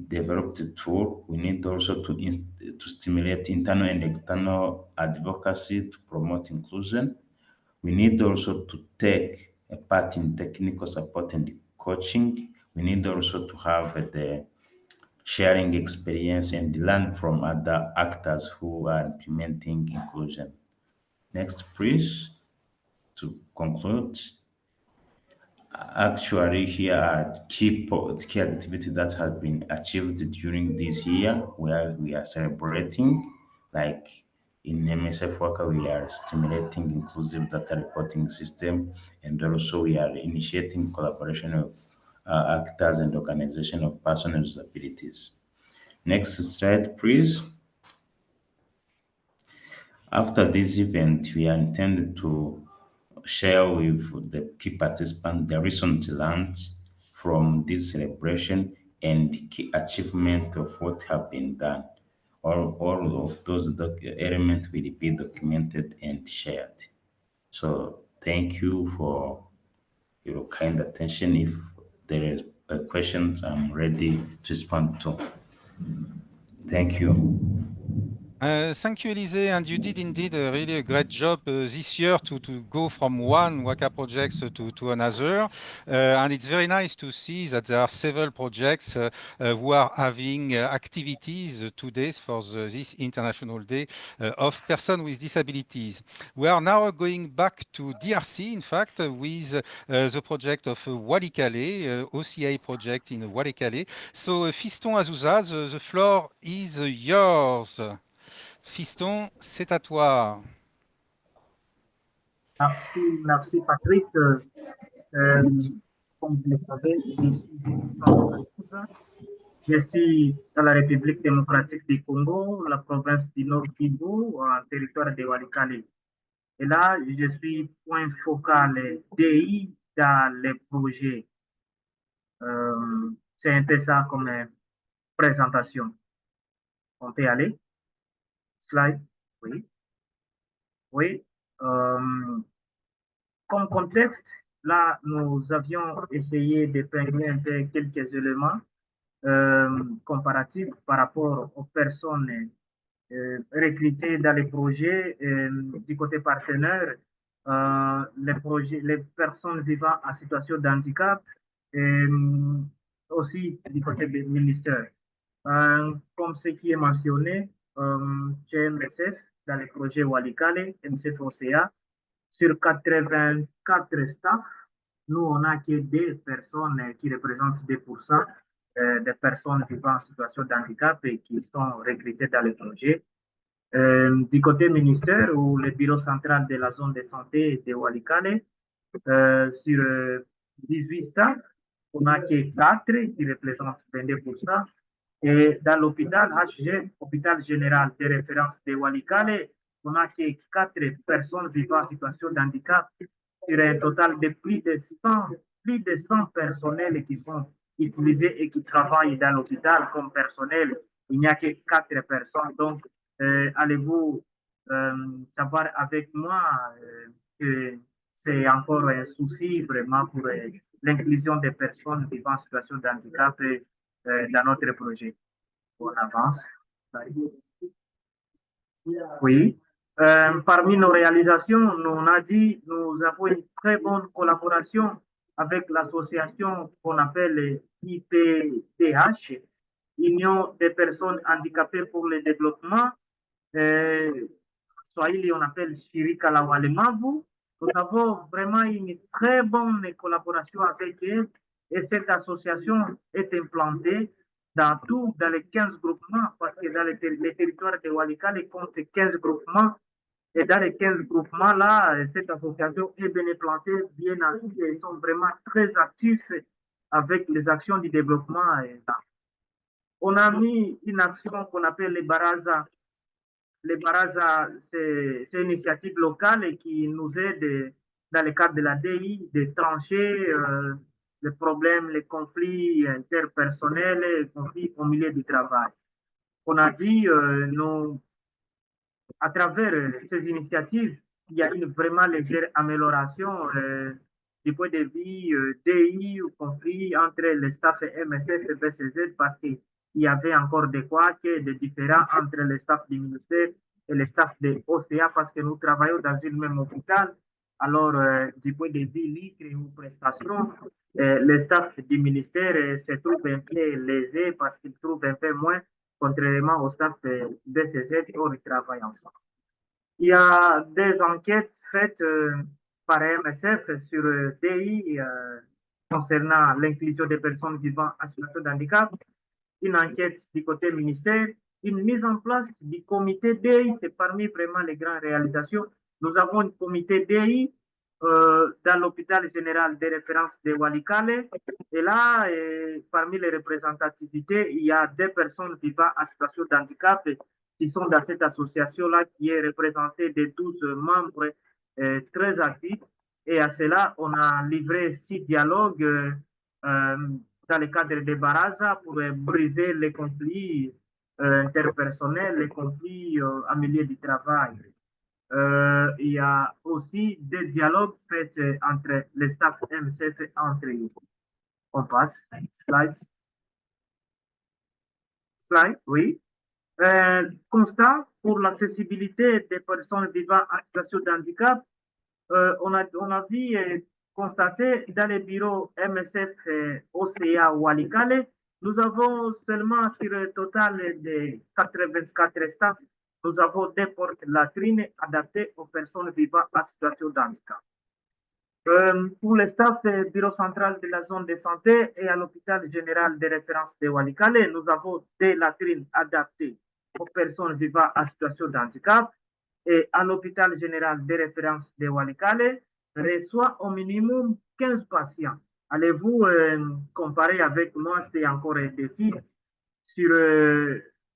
developed a tool. We need also to stimulate internal and external advocacy to promote inclusion. We need also to take a part in technical support and coaching. We need also to have the sharing experience and learn from other actors who are implementing inclusion. Next, please, to conclude. Actually, here are key activities that have been achieved during this year where we are celebrating. Like in MSF Worker, we are stimulating inclusive data reporting system, and also we are initiating collaboration of actors and organization of persons with disabilities. Next slide, please. After this event, we are intended to share with the key participants the recent learned from this celebration and key achievement of what have been done. All of those elements will be documented and shared. So thank you for your kind attention. If there is questions, I'm ready to respond to. Thank you. Thank you, Elise, and you did indeed really a great job this year to go from one WACA project to another. And it's very nice to see that there are several projects who are having activities today for this International Day of Persons with Disabilities. We are now going back to DRC, in fact, with the project of Walikale, OCA project in Walikale. So, Fiston Azouza, the floor is yours. Fiston, c'est à toi. Merci Patrice. Comme vous le savez, je suis Je suis dans la République démocratique du Congo, la province du Nord Kivu, en territoire de Walikale. Et là, je suis point focal DI dans les projets. C'est un peu ça comme présentation. On peut aller. Slide. Oui. Oui. Comme contexte, là, nous avions essayé de prendre un peu quelques éléments comparatifs par rapport aux personnes recrutées dans les projets du côté partenaire, les personnes vivant en situation de handicap, et aussi du côté du ministère. Comme ce qui est mentionné chez MSF, dans les projets Walikale, MSF OCA, sur 84 staffs, nous, on n'a que 2 personnes qui représentent 2% des personnes vivant en situation de handicap et qui sont recrutées dans le projet. Du côté ministère ou le bureau central de la zone de santé de Walikale, sur 18 staffs, on n'a que 4 qui représentent 22%. Et dans l'hôpital HG, hôpital général de référence de Walikale, on n'a que 4 personnes vivant en situation de handicap sur un total de plus de 100 personnels qui sont utilisés et qui travaillent dans l'hôpital comme personnel. Il n'y a que 4 personnes. Donc, allez-vous savoir avec moi que c'est encore un souci vraiment pour l'inclusion des personnes vivant en situation de handicap dans notre projet. On avance. Oui. Parmi nos réalisations, nous avons une très bonne collaboration avec l'association qu'on appelle IPDH, Union des personnes handicapées pour le développement. Swahili, on appelle Shirika la Walemavu. Nous avons vraiment une très bonne collaboration avec eux et cette association est implantée dans les 15 groupements, parce que dans les territoires de Walikale compte 15 groupements. Et dans les 15 groupements-là, cette association est bien implantée, bien assise, et ils sont vraiment très actifs avec les actions du développement. On a mis une action qu'on appelle les Baraza. Les Baraza, c'est une initiative locale qui nous aide dans le cadre de la DI de trancher les problèmes, les conflits interpersonnels, les conflits au milieu du travail. On a dit, à travers ces initiatives, il y a une vraiment légère amélioration du point de vue DI ou conflit entre le staff MSF et BCZ, parce qu'il y avait encore des couacs, des différends entre le staff du ministère et le staff de OCA, parce que nous travaillons dans une même hôpital. Alors, du point de vue litre ou prestation, le staff du ministère se trouve un peu lésé parce qu'il trouve un peu moins, contrairement au staff BCZ, où ils travaillent ensemble. Il y a des enquêtes faites par MSF sur DI concernant l'inclusion des personnes vivant en situation de handicap, une enquête du côté ministère, une mise en place du comité DI, c'est parmi vraiment les grandes réalisations. Nous avons un comité DI dans l'hôpital général de référence de Walikale. Et là, parmi les représentativités, il y a des personnes vivant en situation de handicap qui sont dans cette association-là, qui est représentée de 12 membres très actifs. Et à cela, on a livré 6 dialogues dans le cadre des Baraza pour briser les conflits interpersonnels, les conflits en milieu du travail. Il y a aussi des dialogues faits entre les staff MSF et entre eux. On passe. Slide. Slide, oui. Constat pour l'accessibilité des personnes vivant en situation de handicap. On a vu constaté dans les bureaux MSF OCA Walikale, nous avons seulement sur un total de 84 staff, nous avons des portes latrines adaptées aux personnes vivant en situation de handicap. Pour le staff du bureau central de la zone de santé et à l'hôpital général de référence de Walikale, nous avons des latrines adaptées aux personnes vivant en situation de handicap. Et à l'hôpital général de référence de Walikale, reçoit au minimum 15 patients. Allez-vous comparer avec moi, c'est encore un défi. Sur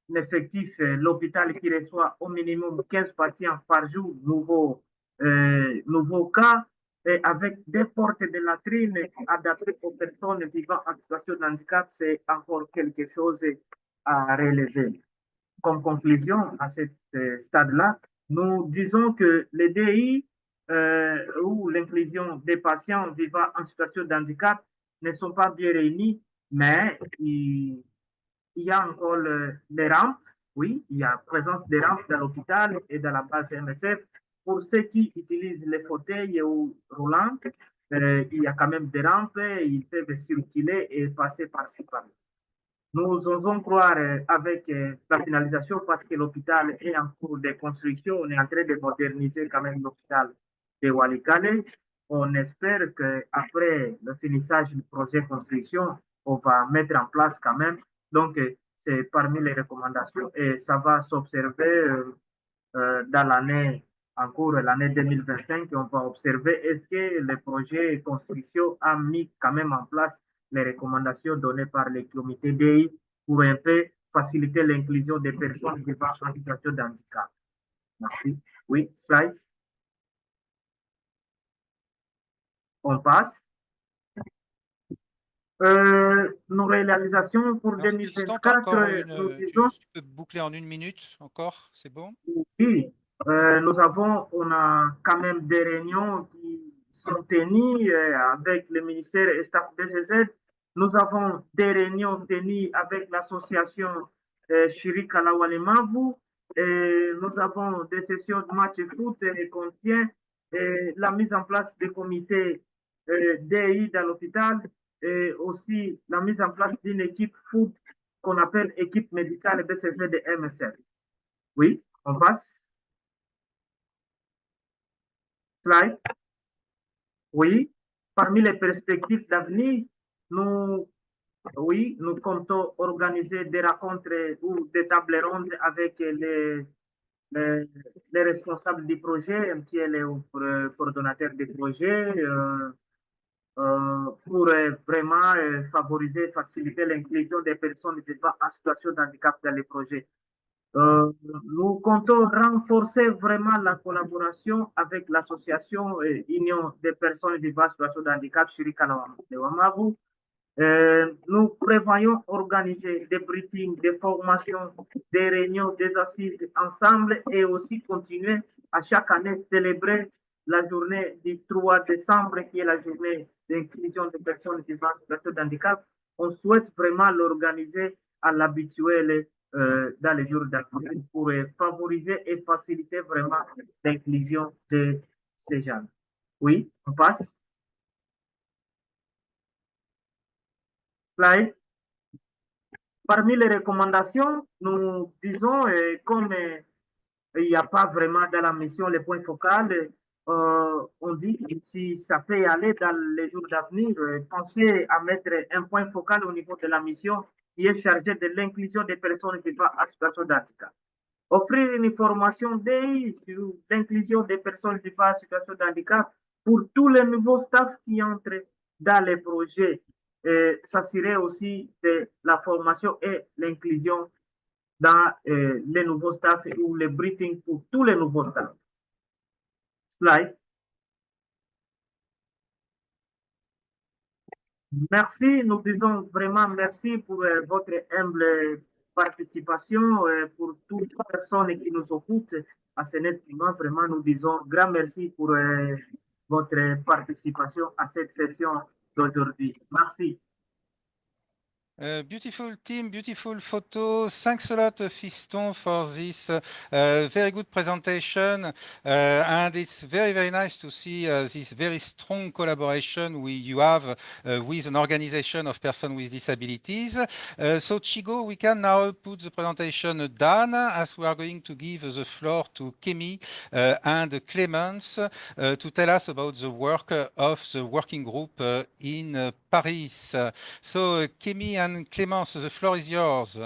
l'effectif, l'hôpital qui reçoit au minimum 15 patients par jour, nouveau cas, et avec des portes de latrines adaptées aux personnes vivant en situation de handicap, c'est encore quelque chose à relever. Comme conclusion à ce stade-là, nous disons que les DI ou l'inclusion des patients vivant en situation de handicap ne sont pas bien réunis, mais il y a encore les rampes. Oui, il y a présence des rampes dans l'hôpital et dans la base MSF. Pour ceux qui utilisent les fauteuils ou roulants, il y a quand même des rampes, ils peuvent circuler et passer par-ci par-là. Nous osons croire avec la finalisation, parce que l'hôpital est en cours de construction, on est en train de moderniser quand même l'hôpital de Walikale. On espère qu'après le finissage du projet de construction, on va mettre en place quand même. Donc, c'est parmi les recommandations et ça va s'observer dans l'année en cours, l'année 2025, on va observer est-ce que le projet de construction a mis quand même en place les recommandations données par les comités DI pour un peu faciliter l'inclusion des personnes vivant en situation de handicap. Merci. Oui, slide. On passe. Nos réalisations pour 2024, nous disons... Tu peux boucler en 1 minute encore, c'est bon? Oui, on a quand même des réunions qui sont tenues avec le ministère et staff BCZ. Nous avons des réunions tenues avec l'association Shirika la Walemavu nous avons des sessions de match foot et contient la mise en place des comités DI dans l'hôpital et aussi la mise en place d'une équipe foot qu'on appelle équipe médicale BCG de MSF. Oui, on passe. Slide. Oui, parmi les perspectives d'avenir, nous comptons organiser des rencontres ou des tables rondes avec les responsables du projet, qui est le coordonnateur des projets, pour vraiment favoriser, faciliter l'inclusion des personnes vivant en situation de handicap dans les projets. Nous comptons renforcer vraiment la collaboration avec l'association Union des personnes vivant en situation de handicap, Shirika la Wamavu. Nous prévoyons organiser des briefings, des formations, des réunions, des assises ensemble et aussi continuer à chaque année célébrer la journée du 3 décembre qui est la journée d'inclusion des personnes vivant en situation de handicap. On souhaite vraiment l'organiser à l'habituel dans les jours d'avenir pour favoriser et faciliter vraiment l'inclusion de ces gens. Oui, on passe. Slide. Parmi les recommandations, nous disons, comme il n'y a pas vraiment dans la mission les points focaux, on dit que si ça peut aller dans les jours d'avenir, pensez à mettre un point focal au niveau de la mission qui est chargée de l'inclusion des personnes vivant en situation de handicap. Offrir une formation sur l'inclusion des personnes vivant en situation de handicap pour tous les nouveaux staffs qui entrent dans les projets. S'assurer aussi de la formation et l'inclusion dans les nouveaux staffs ou les briefings pour tous les nouveaux staffs. Slide. Merci, nous disons vraiment merci pour votre humble participation, pour toutes les personnes qui nous écoutent à ce moment. Vraiment, nous disons grand merci pour votre participation à cette session d'aujourd'hui. Merci. Beautiful team, beautiful photo. Thanks a lot, Fiston, for this very good presentation. And it's very, very nice to see this very strong collaboration you have with an organization of persons with disabilities. So, Chigo, we can now put the presentation down as we are going to give the floor to Kemi and Clémence to tell us about the work of the working group in Paris. So, Kemi and Clémence, the floor is yours.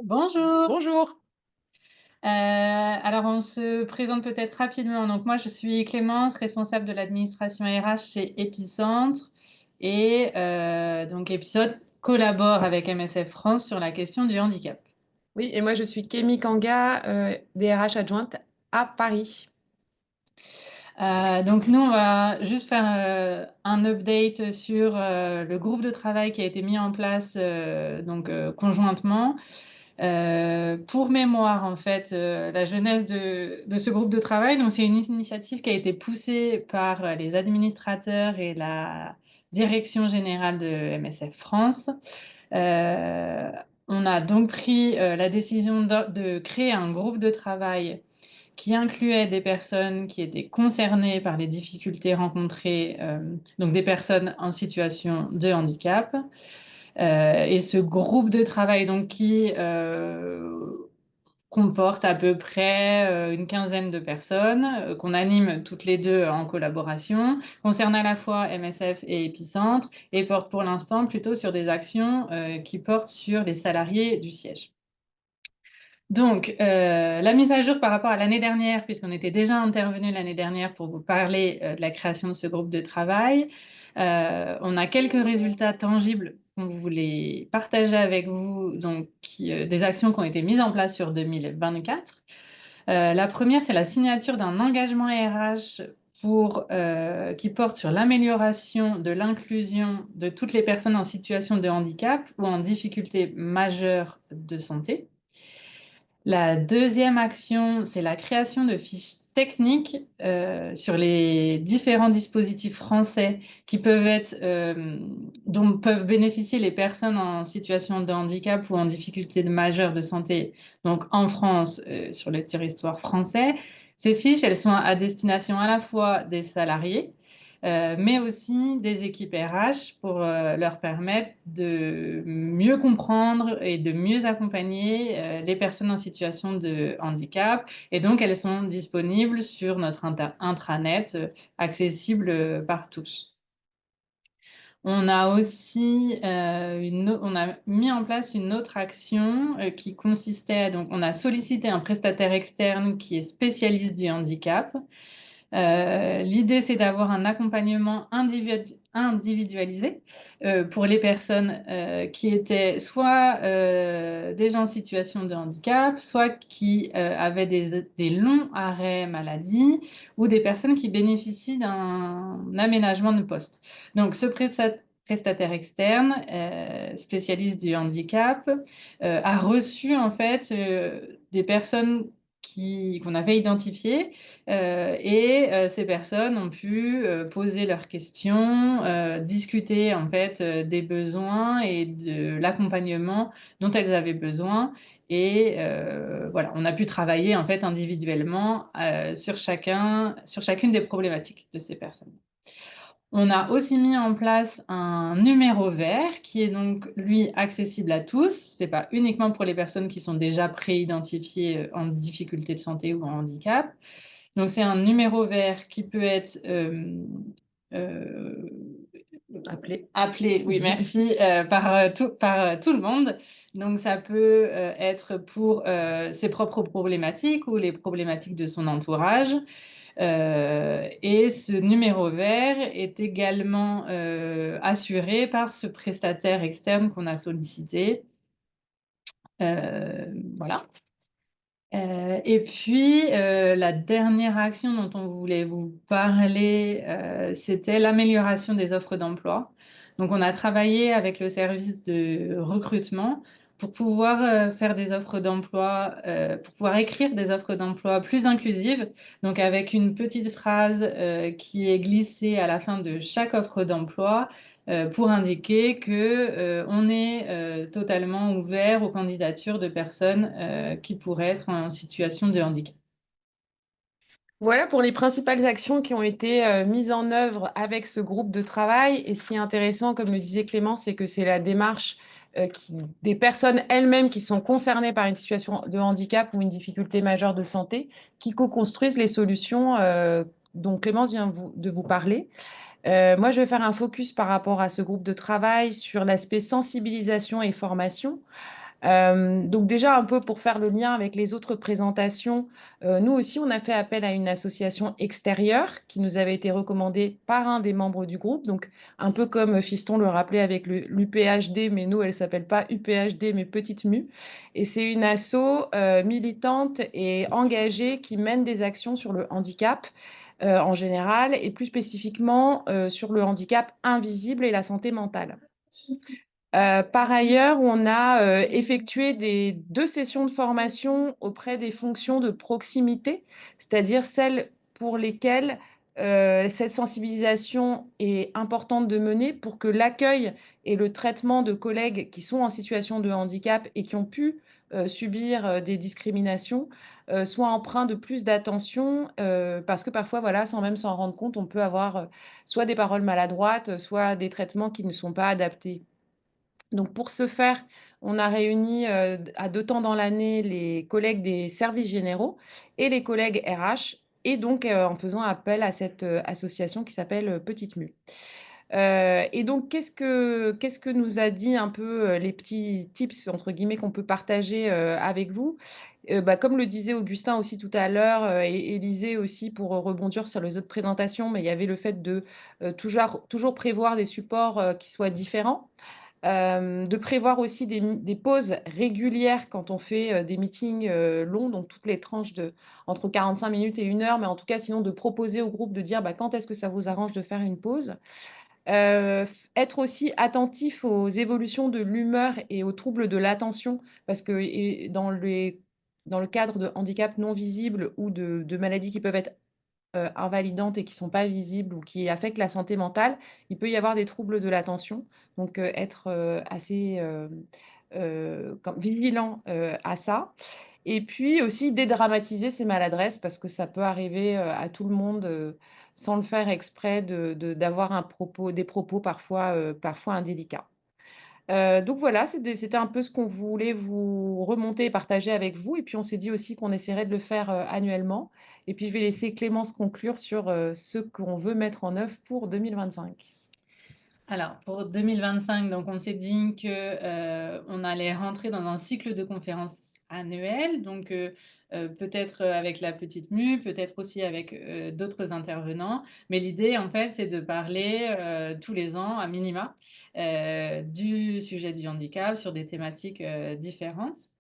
Bonjour. Bonjour. Alors, on se présente peut-être rapidement. Donc, moi, je suis Clémence, responsable de l'administration RH chez Epicentre. Et donc, Epicentre collabore avec MSF France sur la question du handicap. Oui, et moi, je suis Kémy Kanga, DRH adjointe à Paris. Donc nous, on va juste faire un update sur le groupe de travail qui a été mis en place conjointement. Pour mémoire, en fait, la genèse de ce groupe de travail, donc c'est une initiative qui a été poussée par les administrateurs et la direction générale de MSF France. On a donc pris la décision de créer un groupe de travail qui incluait des personnes qui étaient concernées par les difficultés rencontrées, donc des personnes en situation de handicap. Et ce groupe de travail donc, qui comporte à peu près une quinzaine de personnes qu'on anime toutes les deux en collaboration, concerne à la fois MSF et Epicentre et porte pour l'instant plutôt sur des actions qui portent sur les salariés du siège. Donc, la mise à jour par rapport à l'année dernière, puisqu'on était déjà intervenu l'année dernière pour vous parler de la création de ce groupe de travail, on a quelques résultats tangibles qu'on voulait partager avec vous, donc des actions qui ont été mises en place sur 2024. La première, c'est la signature d'un engagement RH qui porte sur l'amélioration de l'inclusion de toutes les personnes en situation de handicap ou en difficulté majeure de santé. La deuxième action, c'est la création de fiches technique sur les différents dispositifs français qui peuvent être, dont peuvent bénéficier les personnes en situation de handicap ou en difficulté majeure de santé, donc en France, sur le territoire français. Ces fiches, elles sont à destination à la fois des salariés, mais aussi des équipes RH pour leur permettre de mieux comprendre et de mieux accompagner les personnes en situation de handicap. Et donc, elles sont disponibles sur notre intranet, accessible par tous. On a aussi on a mis en place une autre action qui consistait, donc on a sollicité un prestataire externe qui est spécialiste du handicap. L'idée, c'est d'avoir un accompagnement individualisé pour les personnes qui étaient soit déjà en situation de handicap, soit qui avaient des longs arrêts maladie, ou des personnes qui bénéficient d'un aménagement de poste. Donc, ce prestataire externe, spécialiste du handicap, a reçu en fait des personnes qu'on avait identifiées, et ces personnes ont pu poser leurs questions, discuter en fait des besoins et de l'accompagnement dont elles avaient besoin. Et voilà, on a pu travailler en fait individuellement sur chacune des problématiques de ces personnes. On a aussi mis en place un numéro vert qui est donc, lui, accessible à tous. Ce n'est pas uniquement pour les personnes qui sont déjà pré-identifiées en difficulté de santé ou en handicap. Donc, c'est un numéro vert qui peut être appelé, oui, merci, par tout le monde. Donc, ça peut être pour ses propres problématiques ou les problématiques de son entourage. Et ce numéro vert est également assuré par ce prestataire externe qu'on a sollicité. Voilà. Et puis, la dernière action dont on voulait vous parler, c'était l'amélioration des offres d'emploi. Donc, on a travaillé avec le service de recrutement pour pouvoir faire des offres d'emploi, pour pouvoir écrire des offres d'emploi plus inclusives, donc avec une petite phrase qui est glissée à la fin de chaque offre d'emploi pour indiquer qu'on est totalement ouvert aux candidatures de personnes qui pourraient être en situation de handicap. Voilà pour les principales actions qui ont été mises en œuvre avec ce groupe de travail. Et ce qui est intéressant, comme le disait Clément, c'est que c'est la démarche des personnes elles-mêmes qui sont concernées par une situation de handicap ou une difficulté majeure de santé qui co-construisent les solutions dont Clémence vient de vous parler. Moi, je vais faire un focus par rapport à ce groupe de travail sur l'aspect sensibilisation et formation. Donc déjà, un peu pour faire le lien avec les autres présentations, nous aussi, on a fait appel à une association extérieure qui nous avait été recommandée par un des membres du groupe. Donc, un peu comme Fiston le rappelait avec l'UPHD, mais nous, elle ne s'appelle pas UPHD, mais Petite Mue. Et c'est une asso militante et engagée qui mène des actions sur le handicap en général, et plus spécifiquement sur le handicap invisible et la santé mentale. Par ailleurs, on a effectué 2 sessions de formation auprès des fonctions de proximité, c'est-à-dire celles pour lesquelles cette sensibilisation est importante de mener pour que l'accueil et le traitement de collègues qui sont en situation de handicap et qui ont pu subir des discriminations soient empreints de plus d'attention, parce que parfois, voilà, sans même s'en rendre compte, on peut avoir soit des paroles maladroites, soit des traitements qui ne sont pas adaptés. Donc pour ce faire, on a réuni à 2 temps dans l'année les collègues des services généraux et les collègues RH, et donc en faisant appel à cette association qui s'appelle Petite Mue. Et donc qu'est-ce que nous a dit un peu les petits tips entre guillemets qu'on peut partager avec vous? Comme le disait Augustin aussi tout à l'heure, et Élisée aussi pour rebondir sur les autres présentations, mais il y avait le fait de toujours prévoir des supports qui soient différents. De prévoir aussi des pauses régulières quand on fait des meetings longs, donc toutes les tranches entre 45 minutes et 1 heure, mais en tout cas, sinon de proposer au groupe de dire quand est-ce que ça vous arrange de faire une pause. Être aussi attentif aux évolutions de l'humeur et aux troubles de l'attention, parce que dans les dans le cadre de handicaps non visibles ou de maladies qui peuvent être invalidantes et qui ne sont pas visibles ou qui affectent la santé mentale, il peut y avoir des troubles de l'attention. Donc être assez vigilant à ça. Et puis aussi dédramatiser ces maladresses parce que ça peut arriver à tout le monde sans le faire exprès d'avoir des propos parfois indélicats. Donc voilà, c'était un peu ce qu'on voulait vous remonter et partager avec vous. Et puis on s'est dit aussi qu'on essaierait de le faire annuellement. Et puis je vais laisser Clémence conclure sur ce qu'on veut mettre en œuvre pour 2025. Alors, pour 2025, donc on s'est dit que on allait rentrer dans un cycle de conférences annuel, donc peut-être avec la petite mue, peut-être aussi avec d'autres intervenants. Mais l'idée, en fait, c'est de parler tous les ans, à minima, du sujet du handicap sur des thématiques différentes.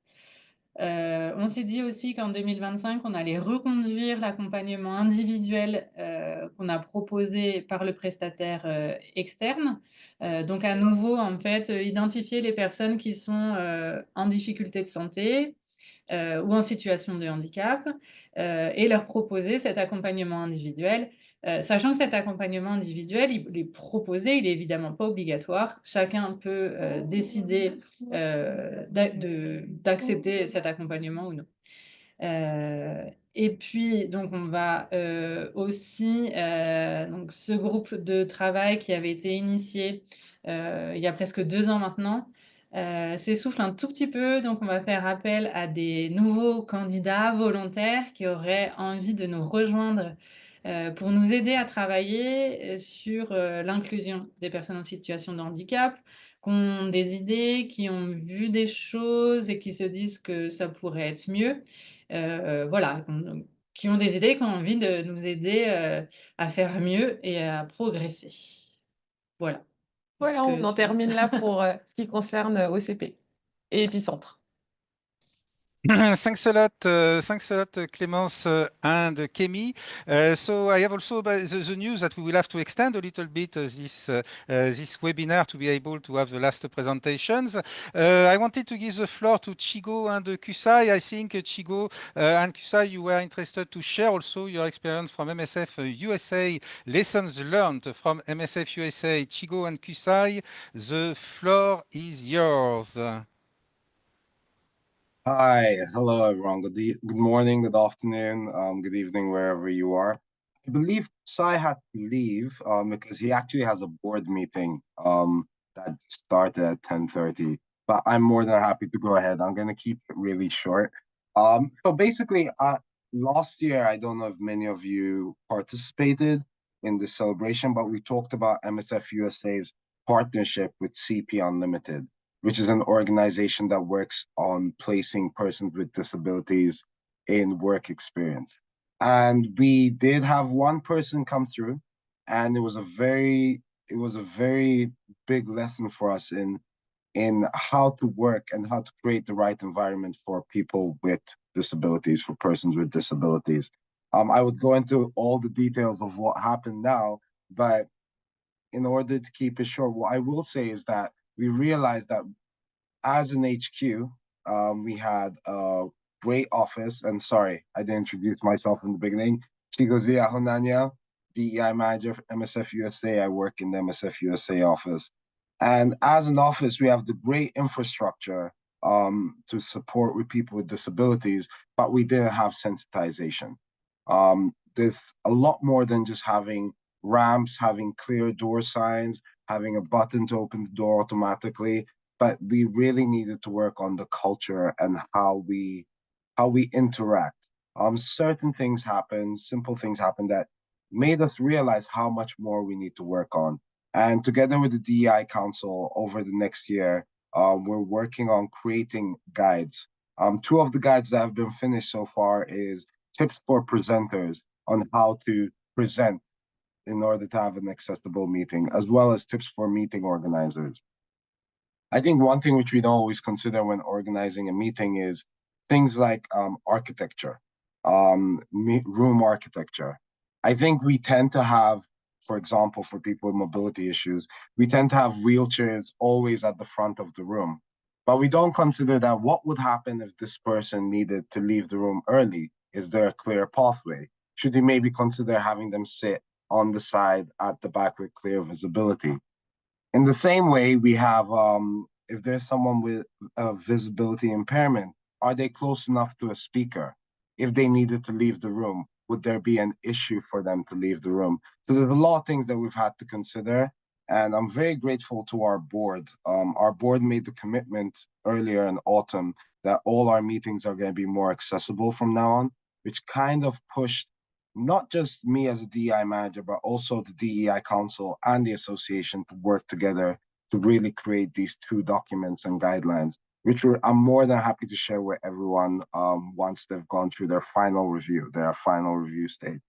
On s'est dit aussi qu'en 2025, on allait reconduire l'accompagnement individuel qu'on a proposé par le prestataire externe. Donc à nouveau, en fait, identifier les personnes qui sont en difficulté de santé ou en situation de handicap et leur proposer cet accompagnement individuel. Sachant que cet accompagnement individuel, il est proposé, il n'est évidemment pas obligatoire. Chacun peut décider d'accepter cet accompagnement ou non. Et puis, donc, on va aussi, donc, ce groupe de travail qui avait été initié il y a presque 2 ans maintenant, s'essouffle un tout petit peu. Donc, on va faire appel à des nouveaux candidats volontaires qui auraient envie de nous rejoindre pour nous aider à travailler sur l'inclusion des personnes en situation de handicap, qui ont des idées, qui ont vu des choses et qui se disent que ça pourrait être mieux. Voilà, qui ont des idées, qui ont envie de nous aider à faire mieux et à progresser. Voilà. Voilà, on en termine là pour ce qui concerne OCP et Épicentre. Thanks a lot, Clémence and Kemi. So I have also the news that we will have to extend a little bit this webinar to be able to have the last presentations. I wanted to give the floor to Chigo and Kusai. I think Chigo and Kusai, you were interested to share also your experience from MSF USA, lessons learned from MSF USA. Chigo and Kusai, the floor is yours. Hi, hello everyone. Good morning, good afternoon, good evening, wherever you are. I believe Sai had to leave because he actually has a board meeting that started at 10:30. But I'm more than happy to go ahead. I'm gonna keep it really short. So basically, last year, I don't know if many of you participated in the celebration, but we talked about MSF USA's partnership with CP Unlimited, which is an organization that works on placing persons with disabilities in work experience. And we did have one person come through, and it was a very big lesson for us in how to work and how to create the right environment for people with disabilities, for persons with disabilities. I would go into all the details of what happened now, but in order to keep it short, what I will say is that we realized that as an HQ, we had a great office. And sorry, I didn't introduce myself in the beginning. Chigozia Honanya, DEI manager of MSF USA. I work in the MSF USA office. And as an office, we have the great infrastructure to support with people with disabilities, but we didn't have sensitization. There's a lot more than just having ramps, having clear door signs, having a button to open the door automatically, but we really needed to work on the culture and how we interact. Certain things happen, simple things happen that made us realize how much more we need to work on. And together with the DEI Council over the next year, we're working on creating guides. Two of the guides that have been finished so far is tips for presenters on how to present in order to have an accessible meeting, as well as tips for meeting organizers. I think one thing which we don't always consider when organizing a meeting is things like architecture, room architecture. I think we tend to have, for example, for people with mobility issues, we tend to have wheelchairs always at the front of the room. But we don't consider that what would happen if this person needed to leave the room early? Is there a clear pathway? Should you maybe consider having them sit on the side at the back with clear visibility? In the same way, we have if there's someone with a visibility impairment, are they close enough to a speaker? If they needed to leave the room, would there be an issue for them to leave the room? So there's a lot of things that we've had to consider. And I'm very grateful to our board. Our board made the commitment earlier in autumn that all our meetings are going to be more accessible from now on, which kind of pushed not just me as a DEI manager, but also the DEI Council and the association to work together to really create these two documents and guidelines, which I'm more than happy to share with everyone once they've gone through their final review stage.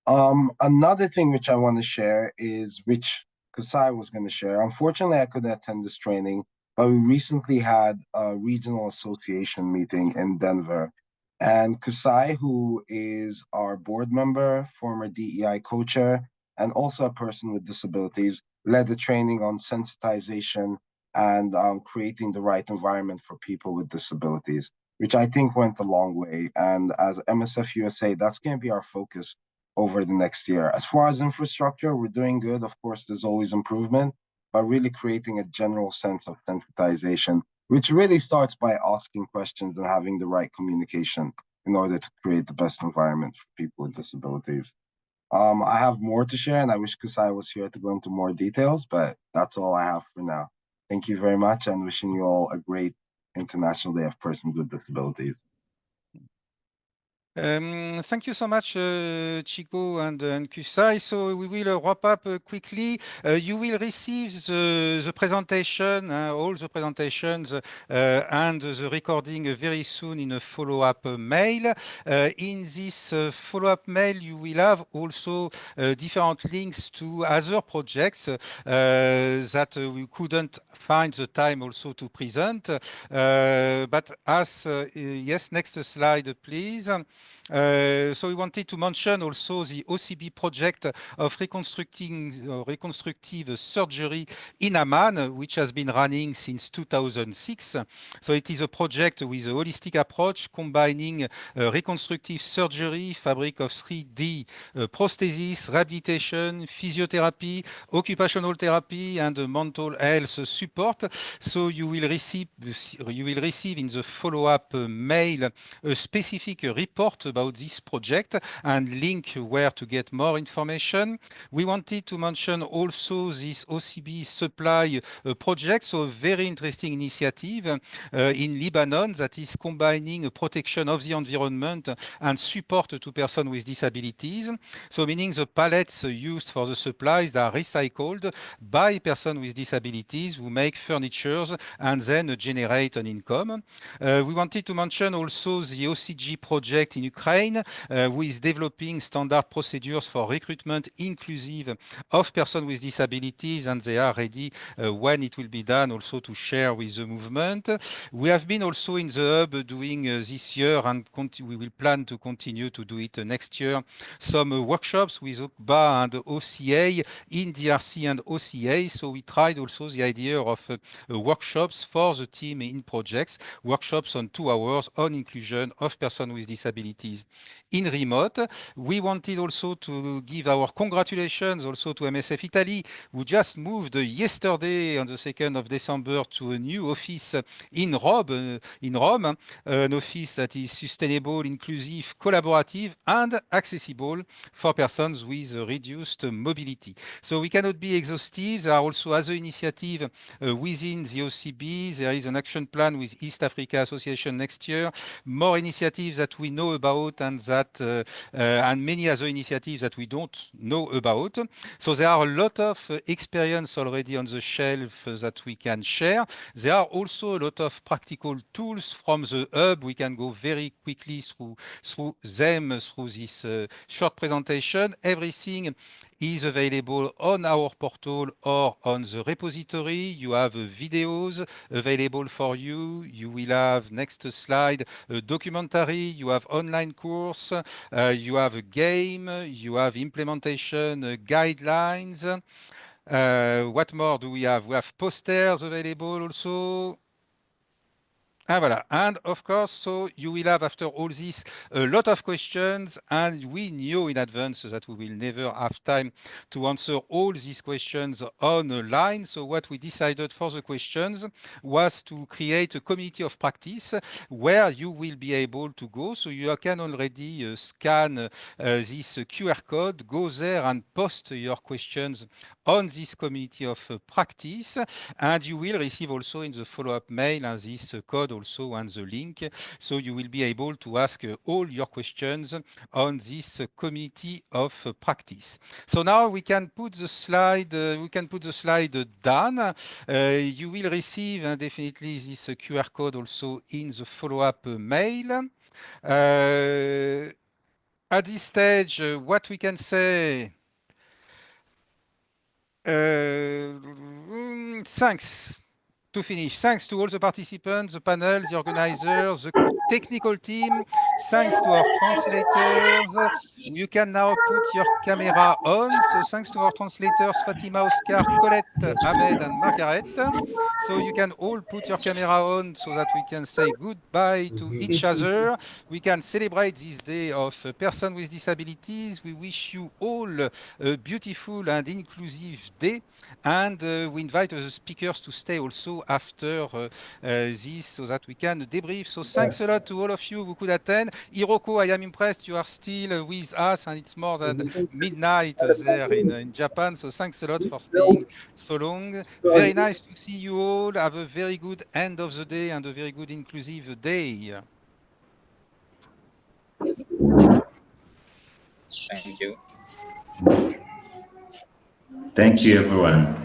Another thing which I want to share is, which Kusai was going to share. Unfortunately, I couldn't attend this training, but we recently had a regional association meeting in Denver. And Kusai, who is our board member, former DEI co-chair, and also a person with disabilities, led the training on sensitization and creating the right environment for people with disabilities, which I think went a long way. And as MSF USA, that's going to be our focus over the next year. As far as infrastructure, we're doing good. Of course, there's always improvement, but really creating a general sense of sensitization, which really starts by asking questions and having the right communication in order to create the best environment for people with disabilities. I have more to share, and I wish Kusai was here to go into more details, but that's all I have for now. Thank you very much, and wishing you all a great International Day of Persons with Disabilities. Thank you so much, Chico and Kusai. So we will wrap up quickly. You will receive the presentation, all the presentations, and the recording very soon in a follow-up mail. In this follow-up mail, you will have also different links to other projects that we couldn't find the time also to present. But as, yes, next slide, please. So we wanted to mention also the OCB project of reconstructive surgery in Amman, which has been running since 2006. So it is a project with a holistic approach combining reconstructive surgery, fabric of 3D prosthesis, rehabilitation, physiotherapy, occupational therapy, and mental health support. So you will receive in the follow-up mail a specific report about this project and link where to get more information. We wanted to mention also this OCB supply project, so a very interesting initiative in Lebanon that is combining protection of the environment and support to persons with disabilities. So meaning the pallets used for the supplies are recycled by persons with disabilities who make furniture and then generate an income. We wanted to mention also the OCG project in Ukraine, who is developing standard procedures for recruitment inclusive of persons with disabilities, and they are ready when it will be done also to share with the movement. We have been also in the hub doing this year, and we will plan to continue to do it next year, some workshops with OCBA and OCA in DRC and OCA. So we tried also the idea of workshops for the team in projects, workshops on 2 hours on inclusion of persons with disabilities in remote. We wanted also to give our congratulations also to MSF Italy, who just moved yesterday on the 2nd of December to a new office in Rome, an office that is sustainable, inclusive, collaborative, and accessible for persons with reduced mobility. So we cannot be exhaustive. There are also other initiatives within the OCB. There is an action plan with East Africa Association next year, more initiatives that we know about and many other initiatives that we don't know about. So there are a lot of experience already on the shelf that we can share. There are also a lot of practical tools from the hub. We can go very quickly through them through this short presentation. Everything is available on our portal or on the repository. You have videos available for you. You will have, next slide, a documentary. You have online course. You have a game. You have implementation guidelines. What more do we have? We have posters available also. Voilà. And of course, so you will have after all this a lot of questions, and we knew in advance that we will never have time to answer all these questions online. So what we decided for the questions was to create a community of practice where you will be able to go. So you can already scan this QR code, go there and post your questions on this community of practice, and you will receive also in the follow-up mail and this code also and the link, so you will be able to ask all your questions on this community of practice. So now we can put the slide down. You will receive definitely this QR code also in the follow-up mail. At this stage, what we can say, thanks. To finish, thanks to all the participants, the panel, the organizers, the technical team, thanks to our translators. You can now put your camera on. So thanks to our translators, Fatima, Oscar, Colette, Ahmed, and Margaret. So you can all put your camera on so that we can say goodbye to each other. We can celebrate this day of persons with disabilities. We wish you all a beautiful and inclusive day. And we invite the speakers to stay also after this so that we can debrief. So thanks a lot to all of you who could attend. Hiroko, I am impressed you are still with us, and it's more than midnight there in Japan. So thanks a lot for staying so long. Very nice to see you all. Have a very good end of the day and a very good inclusive day. Thank you. Thank you, everyone.